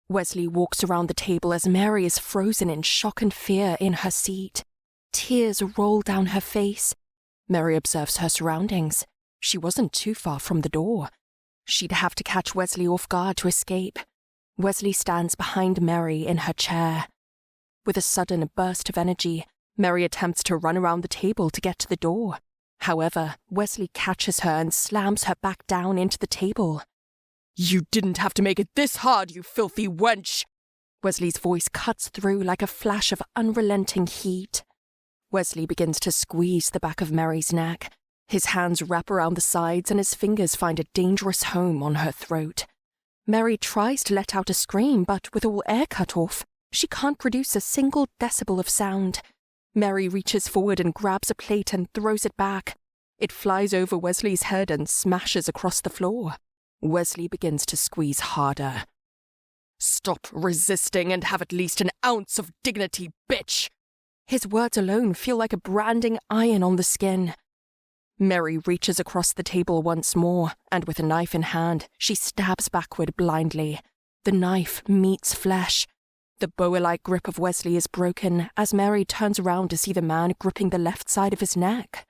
Wesley walks around the table as Mary is frozen in shock and fear in her seat. Tears roll down her face. Mary observes her surroundings. She wasn't too far from the door. She'd have to catch Wesley off guard to escape. Wesley stands behind Mary in her chair. With a sudden burst of energy, Mary attempts to run around the table to get to the door. However, Wesley catches her and slams her back down into the table. You didn't have to make it this hard, you filthy wench! Wesley's voice cuts through like a flash of unrelenting heat. Wesley begins to squeeze the back of Mary's neck. His hands wrap around the sides and his fingers find a dangerous home on her throat. Mary tries to let out a scream, but with all air cut off, she can't produce a single decibel of sound. Mary reaches forward and grabs a plate and throws it back. It flies over Wesley's head and smashes across the floor. Wesley begins to squeeze harder. Stop resisting and have at least an ounce of dignity, bitch! His words alone feel like a branding iron on the skin. Mary reaches across the table once more, and with a knife in hand, she stabs backward blindly. The knife meets flesh. The boa-like grip of Wesley is broken as Mary turns around to see the man gripping the left side of his neck.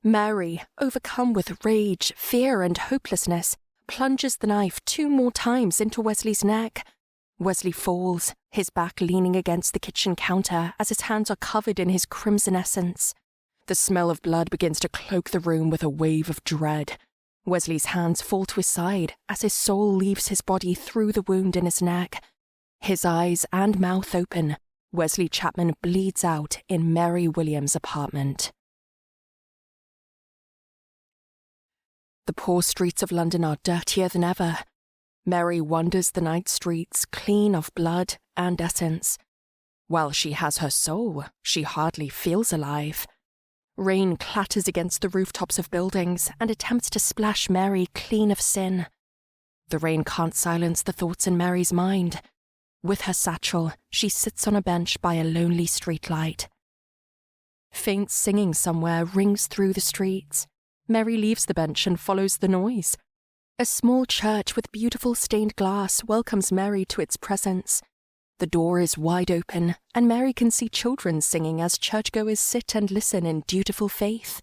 Mary, overcome with rage, fear, and hopelessness, plunges the knife 2 more times into Wesley's neck. Wesley falls, his back leaning against the kitchen counter as his hands are covered in his crimson essence. The smell of blood begins to cloak the room with a wave of dread. Wesley's hands fall to his side as his soul leaves his body through the wound in his neck. His eyes and mouth open, Wesley Chapman bleeds out in Mary Williams' apartment. The poor streets of London are dirtier than ever. Mary wanders the night streets clean of blood and essence. While she has her soul, she hardly feels alive. Rain clatters against the rooftops of buildings and attempts to splash Mary clean of sin. The rain can't silence the thoughts in Mary's mind. With her satchel, she sits on a bench by a lonely streetlight. Faint singing somewhere rings through the streets. Mary leaves the bench and follows the noise. A small church with beautiful stained glass welcomes Mary to its presence. The door is wide open, and Mary can see children singing as churchgoers sit and listen in dutiful faith.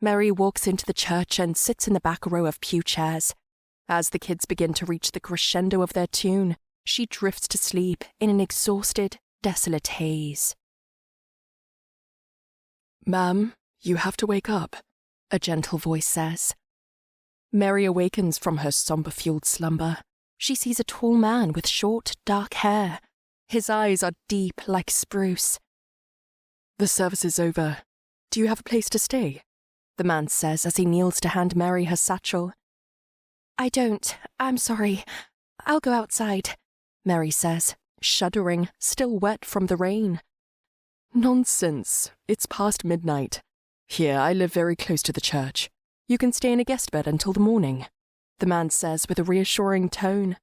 Mary walks into the church and sits in the back row of pew chairs. As the kids begin to reach the crescendo of their tune, she drifts to sleep in an exhausted, desolate haze. "Ma'am, you have to wake up," a gentle voice says. Mary awakens from her somber-fueled slumber. She sees a tall man with short, dark hair. His eyes are deep like spruce. "The service is over. Do you have a place to stay?" the man says as he kneels to hand Mary her satchel. "I don't. I'm sorry. I'll go outside," Mary says, shuddering, still wet from the rain. "Nonsense. It's past midnight. Here, I live very close to the church. You can stay in a guest bed until the morning," the man says with a reassuring tone.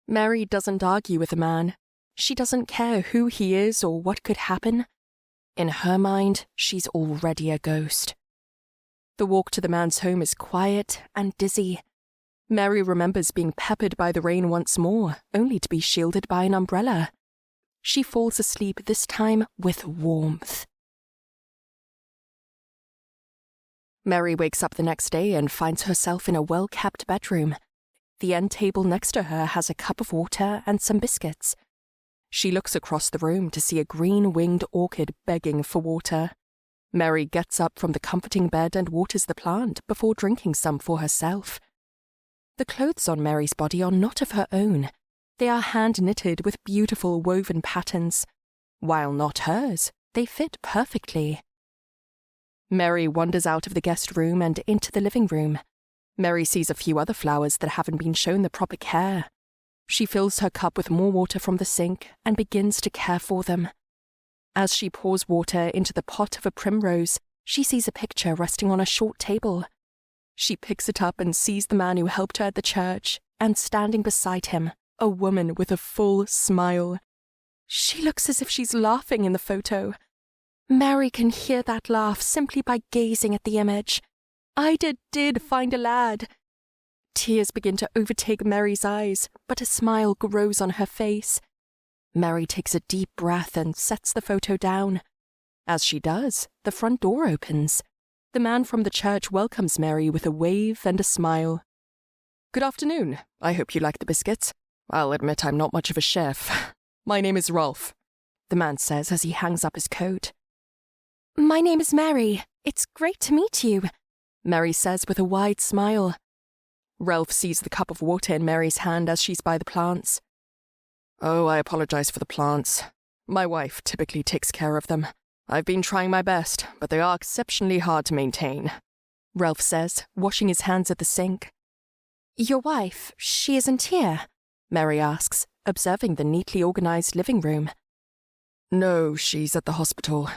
Mary doesn't argue with the man. She doesn't care who he is or what could happen. In her mind, she's already a ghost. The walk to the man's home is quiet and dizzy. Mary remembers being peppered by the rain once more, only to be shielded by an umbrella. She falls asleep this time with warmth. Mary wakes up the next day and finds herself in a well-kept bedroom. The end table next to her has a cup of water and some biscuits. She looks across the room to see a green-winged orchid begging for water. Mary gets up from the comforting bed and waters the plant before drinking some for herself. The clothes on Mary's body are not of her own. They are hand-knitted with beautiful woven patterns. While not hers, they fit perfectly. Mary wanders out of the guest room and into the living room. Mary sees a few other flowers that haven't been shown the proper care. She fills her cup with more water from the sink and begins to care for them. As she pours water into the pot of a primrose, she sees a picture resting on a short table. She picks it up and sees the man who helped her at the church, and standing beside him, a woman with a full smile. She looks as if she's laughing in the photo. Mary can hear that laugh simply by gazing at the image. Ida did find a lad. Tears begin to overtake Mary's eyes, but a smile grows on her face. Mary takes a deep breath and sets the photo down. As she does, the front door opens. The man from the church welcomes Mary with a wave and a smile. "Good afternoon. I hope you like the biscuits. I'll admit I'm not much of a chef. My name is Rolf," the man says as he hangs up his coat. "My name is Mary. It's great to meet you," Mary says with a wide smile. Ralph sees the cup of water in Mary's hand as she's by the plants. "Oh, I apologize for the plants. My wife typically takes care of them. I've been trying my best, but they are exceptionally hard to maintain," Ralph says, washing his hands at the sink. "Your wife, she isn't here?" Mary asks, observing the neatly organized living room. "No, she's at the hospital,"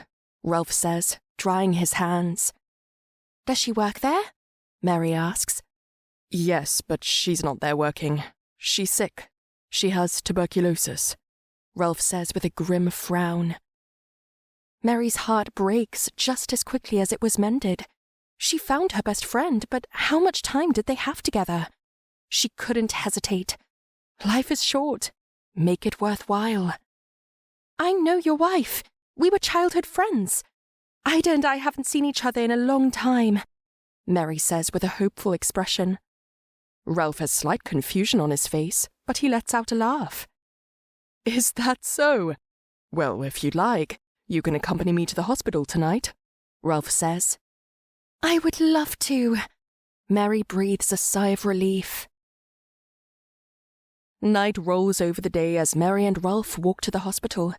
Ralph says, drying his hands. "Does she work there?" Mary asks. "Yes, but she's not there working. She's sick. She has tuberculosis," Ralph says with a grim frown. Mary's heart breaks just as quickly as it was mended. She found her best friend, but how much time did they have together? She couldn't hesitate. Life is short. Make it worthwhile. "I know your wife. We were childhood friends. Ida and I haven't seen each other in a long time," Mary says with a hopeful expression. Ralph has slight confusion on his face, but he lets out a laugh. "Is that so? Well, if you'd like, you can accompany me to the hospital tonight," Ralph says. "I would love to." Mary breathes a sigh of relief. Night rolls over the day as Mary and Ralph walk to the hospital.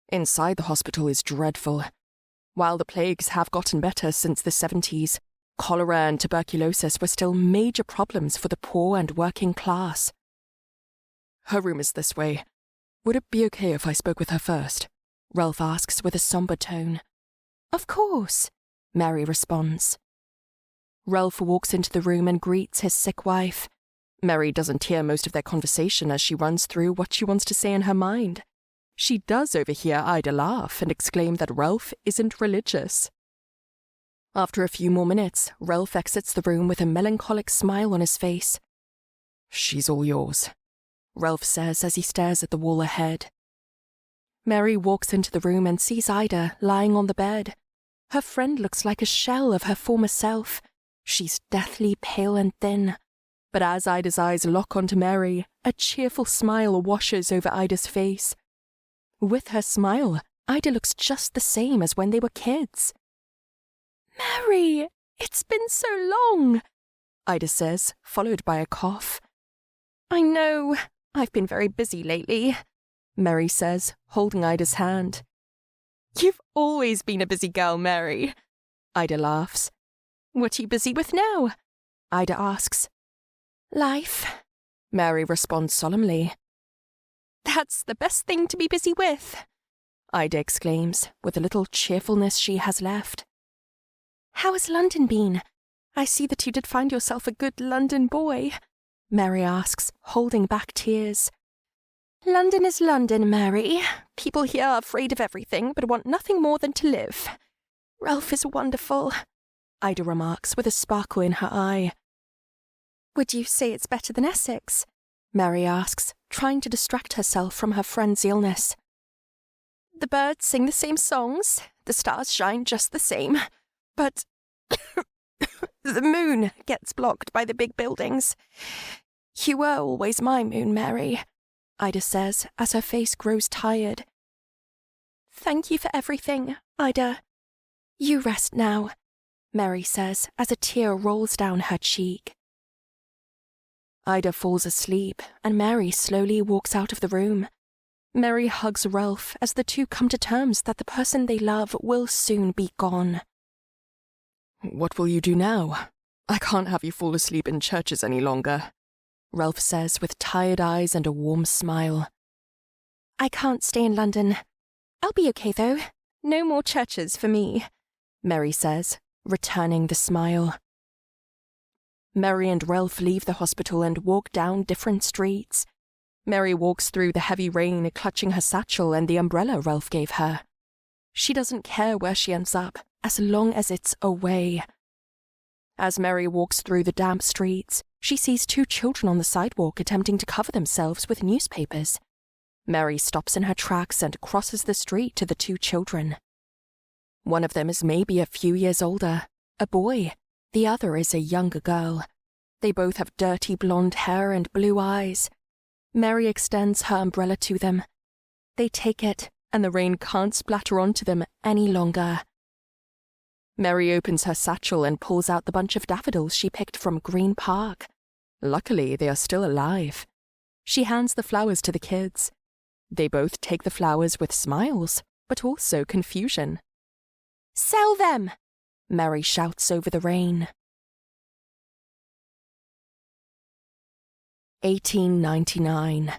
Inside the hospital is dreadful. While the plagues have gotten better since the 70s, cholera and tuberculosis were still major problems for the poor and working class. "Her room is this way. Would it be okay if I spoke with her first?" Ralph asks with a somber tone. "Of course," Mary responds. Ralph walks into the room and greets his sick wife. Mary doesn't hear most of their conversation as she runs through what she wants to say in her mind. She does overhear Ida laugh and exclaim that Ralph isn't religious. After a few more minutes, Ralph exits the room with a melancholic smile on his face. "She's all yours," Ralph says as he stares at the wall ahead. Mary walks into the room and sees Ida lying on the bed. Her friend looks like a shell of her former self. She's deathly pale and thin. But as Ida's eyes lock onto Mary, a cheerful smile washes over Ida's face. With her smile, Ida looks just the same as when they were kids. "Mary, it's been so long," Ida says, followed by a cough. "I know, I've been very busy lately," Mary says, holding Ida's hand. "You've always been a busy girl, Mary," Ida laughs. "What are you busy with now?" Ida asks. "Life," Mary responds solemnly. "That's the best thing to be busy with," Ida exclaims, with a little cheerfulness she has left. "How has London been? I see that you did find yourself a good London boy," Mary asks, holding back tears. "London is London, Mary. People here are afraid of everything but want nothing more than to live. Ralph is wonderful," Ida remarks with a sparkle in her eye. "Would you say it's better than Essex?" Mary asks, trying to distract herself from her friend's illness. "The birds sing the same songs, the stars shine just the same, but the moon gets blocked by the big buildings. You were always my moon, Mary," Ida says as her face grows tired. "Thank you for everything, Ida. You rest now," Mary says as a tear rolls down her cheek. Ida falls asleep and Mary slowly walks out of the room. Mary hugs Ralph as the two come to terms that the person they love will soon be gone. "What will you do now? I can't have you fall asleep in churches any longer," Ralph says with tired eyes and a warm smile. "I can't stay in London. I'll be okay though. No more churches for me," Mary says, returning the smile. Mary and Ralph leave the hospital and walk down different streets. Mary walks through the heavy rain, clutching her satchel and the umbrella Ralph gave her. She doesn't care where she ends up, as long as it's away. As Mary walks through the damp streets, she sees two children on the sidewalk attempting to cover themselves with newspapers. Mary stops in her tracks and crosses the street to the two children. One of them is maybe a few years older, a boy. The other is a younger girl. They both have dirty blonde hair and blue eyes. Mary extends her umbrella to them. They take it, and the rain can't splatter onto them any longer. Mary opens her satchel and pulls out the bunch of daffodils she picked from Green Park. Luckily, they are still alive. She hands the flowers to the kids. They both take the flowers with smiles, but also confusion. "Sell them!" Mary shouts over the rain. 1899.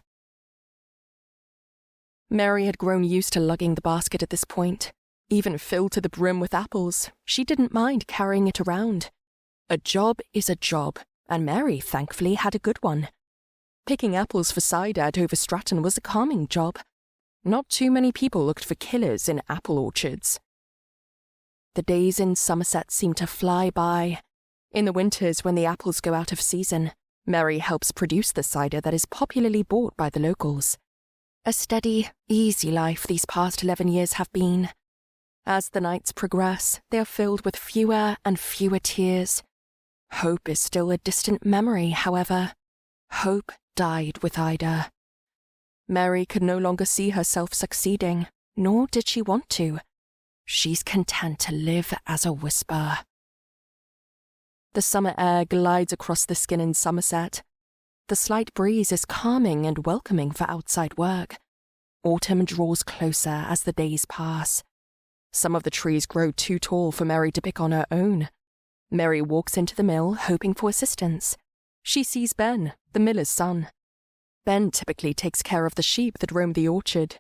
Mary had grown used to lugging the basket at this point. Even filled to the brim with apples, she didn't mind carrying it around. A job is a job, and Mary, thankfully, had a good one. Picking apples for cider at Over Stratton was a calming job. Not too many people looked for killers in apple orchards. The days in Somerset seem to fly by. In the winters, when the apples go out of season, Mary helps produce the cider that is popularly bought by the locals. A steady, easy life these past 11 years have been. As the nights progress, they are filled with fewer and fewer tears. Hope is still a distant memory, however. Hope died with Ida. Mary could no longer see herself succeeding, nor did she want to. She's content to live as a whisper. The summer air glides across the skin in Somerset. The slight breeze is calming and welcoming for outside work. Autumn draws closer as the days pass. Some of the trees grow too tall for Mary to pick on her own. Mary walks into the mill, hoping for assistance. She sees Ben, the miller's son. Ben typically takes care of the sheep that roam the orchard.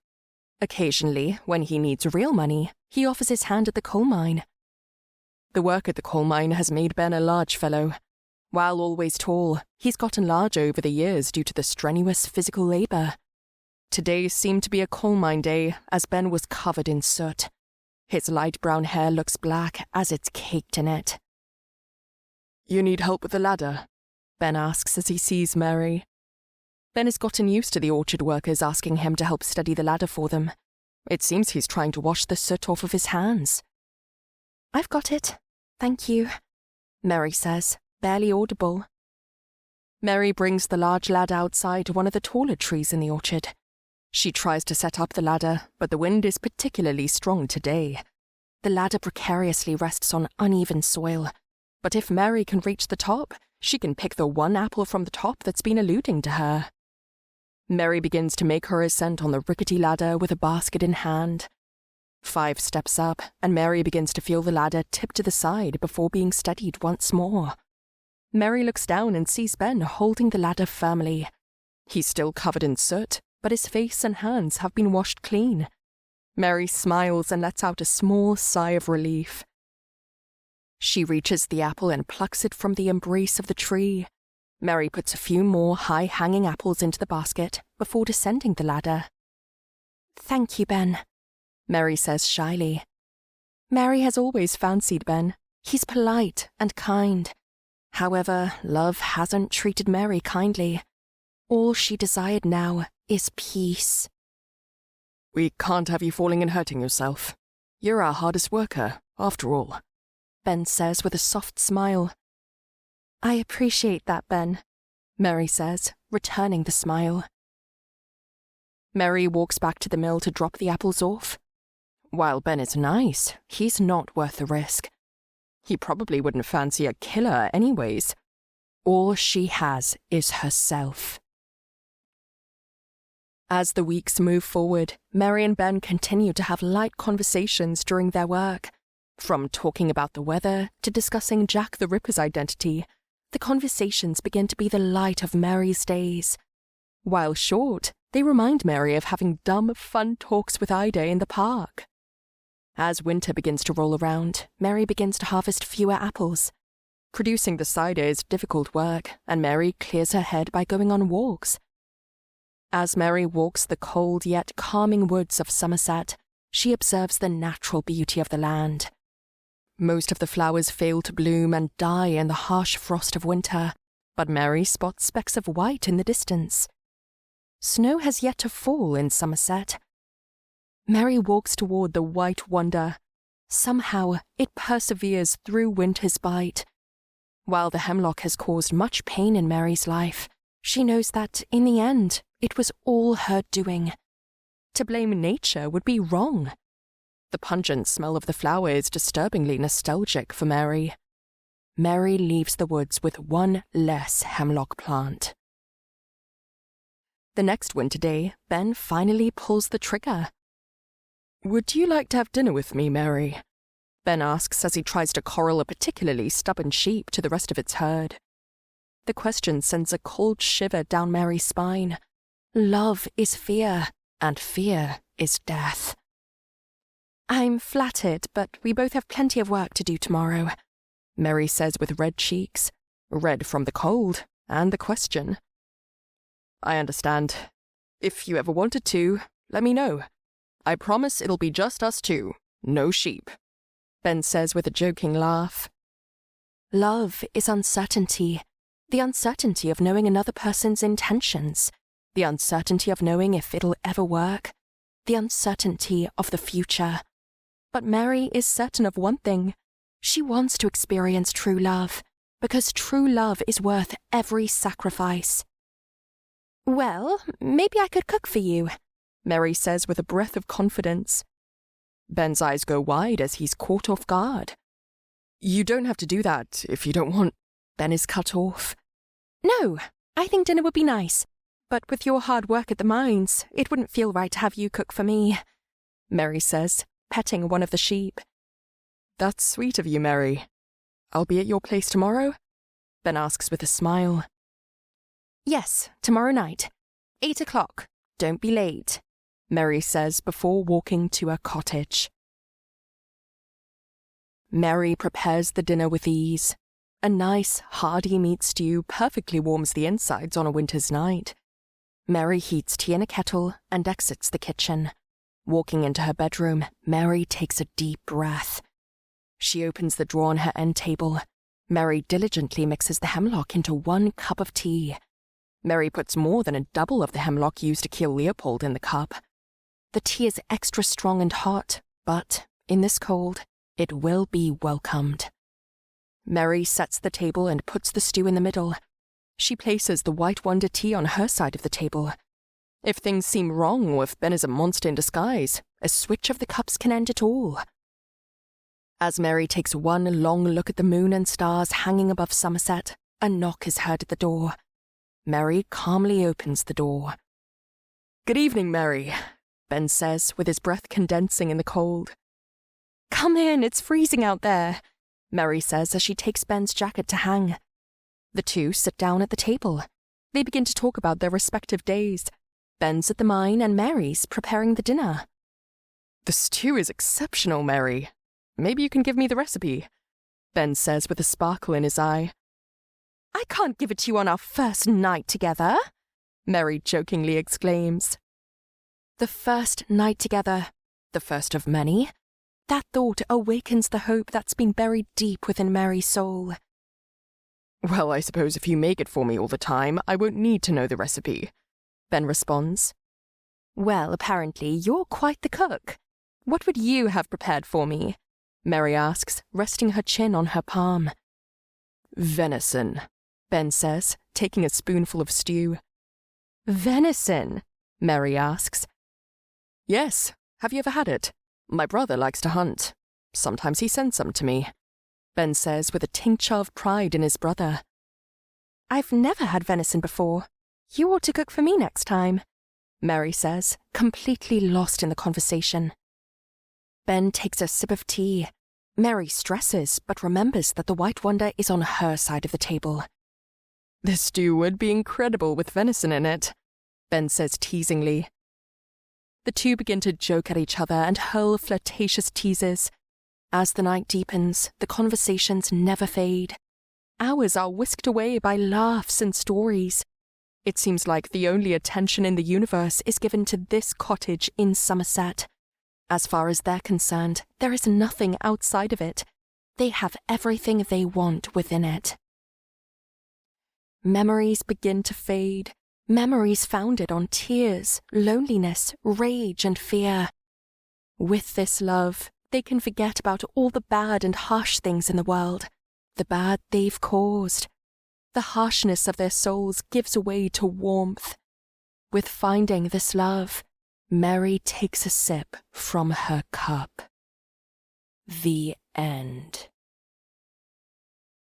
Occasionally, when he needs real money, he offers his hand at the coal mine. The work at the coal mine has made Ben a large fellow. While always tall, he's gotten larger over the years due to the strenuous physical labor. Today seemed to be a coal mine day, as Ben was covered in soot. His light brown hair looks black as it's caked in it. You need help with the ladder? Ben asks as he sees Mary. Ben has gotten used to the orchard workers asking him to help steady the ladder for them. It seems he's trying to wash the soot off of his hands. "I've got it. Thank you," Mary says, barely audible. Mary brings the large ladder outside to one of the taller trees in the orchard. She tries to set up the ladder, but the wind is particularly strong today. The ladder precariously rests on uneven soil, but if Mary can reach the top, she can pick the one apple from the top that's been eluding to her. Mary begins to make her ascent on the rickety ladder with a basket in hand. 5 steps up, and Mary begins to feel the ladder tip to the side before being steadied once more. Mary looks down and sees Ben holding the ladder firmly. He's still covered in soot, but his face and hands have been washed clean. Mary smiles and lets out a small sigh of relief. She reaches the apple and plucks it from the embrace of the tree. Mary puts a few more high-hanging apples into the basket before descending the ladder. "Thank you, Ben," Mary says shyly. Mary has always fancied Ben. He's polite and kind. However, love hasn't treated Mary kindly. All she desired now is peace. We can't have you falling and hurting yourself. You're our hardest worker, after all, Ben says with a soft smile. "I appreciate that, Ben," Mary says, returning the smile. Mary walks back to the mill to drop the apples off. While Ben is nice, he's not worth the risk. He probably wouldn't fancy a killer anyways. All she has is herself. As the weeks move forward, Mary and Ben continue to have light conversations during their work. From talking about the weather to discussing Jack the Ripper's identity, the conversations begin to be the light of Mary's days. While short, they remind Mary of having dumb, fun talks with Ida in the park. As winter begins to roll around, Mary begins to harvest fewer apples. Producing the cider is difficult work, and Mary clears her head by going on walks. As Mary walks the cold yet calming woods of Somerset, she observes the natural beauty of the land. Most of the flowers fail to bloom and die in the harsh frost of winter, but Mary spots specks of white in the distance. Snow has yet to fall in Somerset. Mary walks toward the white wonder. Somehow, it perseveres through winter's bite. While the hemlock has caused much pain in Mary's life, she knows that, in the end, it was all her doing. To blame nature would be wrong. The pungent smell of the flower is disturbingly nostalgic for Mary. Mary leaves the woods with one less hemlock plant. The next winter day, Ben finally pulls the trigger. "Would you like to have dinner with me, Mary?" Ben asks as he tries to corral a particularly stubborn sheep to the rest of its herd. The question sends a cold shiver down Mary's spine. Love is fear, and fear is death. "I'm flattered, but we both have plenty of work to do tomorrow," Mary says with red cheeks. Red from the cold and the question. "I understand. If you ever wanted to, let me know. I promise it'll be just us two, no sheep," Ben says with a joking laugh. Love is uncertainty. The uncertainty of knowing another person's intentions. The uncertainty of knowing if it'll ever work. The uncertainty of the future. But Mary is certain of one thing. She wants to experience true love, because true love is worth every sacrifice. "Well, maybe I could cook for you," Mary says with a breath of confidence. Ben's eyes go wide as he's caught off guard. "You don't have to do that if you don't want—" Ben is cut off. "No, I think dinner would be nice. But with your hard work at the mines, it wouldn't feel right to have you cook for me," Mary says, petting one of the sheep. "That's sweet of you, Mary. I'll be at your place tomorrow?" Ben asks with a smile. "Yes, tomorrow night. 8 o'clock. Don't be late," Mary says before walking to her cottage. Mary prepares the dinner with ease. A nice, hearty meat stew perfectly warms the insides on a winter's night. Mary heats tea in a kettle and exits the kitchen. Walking into her bedroom, Mary takes a deep breath. She opens the drawer on her end table. Mary diligently mixes the hemlock into 1 cup of tea. Mary puts more than a double of the hemlock used to kill Leopold in the cup. The tea is extra strong and hot, but in this cold, it will be welcomed. Mary sets the table and puts the stew in the middle. She places the White Wonder tea on her side of the table. If things seem wrong or if Ben is a monster in disguise, a switch of the cups can end it all. As Mary takes one long look at the moon and stars hanging above Somerset, a knock is heard at the door. Mary calmly opens the door. Good evening, Mary, Ben says, with his breath condensing in the cold. Come in, it's freezing out there, Mary says as she takes Ben's jacket to hang. The two sit down at the table. They begin to talk about their respective days. Ben's at the mine and Mary's preparing the dinner. The stew is exceptional, Mary. Maybe you can give me the recipe, Ben says with a sparkle in his eye. I can't give it to you on our first night together, Mary jokingly exclaims. The first night together, the first of many. That thought awakens the hope that's been buried deep within Mary's soul. Well, I suppose if you make it for me all the time, I won't need to know the recipe, Ben responds. Well, apparently you're quite the cook. What would you have prepared for me? Mary asks, resting her chin on her palm. Venison, Ben says, taking a spoonful of stew. Venison? Mary asks. Yes. Have you ever had it? My brother likes to hunt. Sometimes he sends some to me, Ben says with a tincture of pride in his brother. I've never had venison before. You ought to cook for me next time, Mary says, completely lost in the conversation. Ben takes a sip of tea. Mary stresses, but remembers that the White Wonder is on her side of the table. This stew would be incredible with venison in it, Ben says teasingly. The two begin to joke at each other and hurl flirtatious teases. As the night deepens, the conversations never fade. Hours are whisked away by laughs and stories. It seems like the only attention in the universe is given to this cottage in Somerset. As far as they're concerned, there is nothing outside of it. They have everything they want within it. Memories begin to fade. Memories founded on tears, loneliness, rage, and fear. With this love, they can forget about all the bad and harsh things in the world, the bad they've caused. The harshness of their souls gives way to warmth. With finding this love, Mary takes a sip from her cup. The end.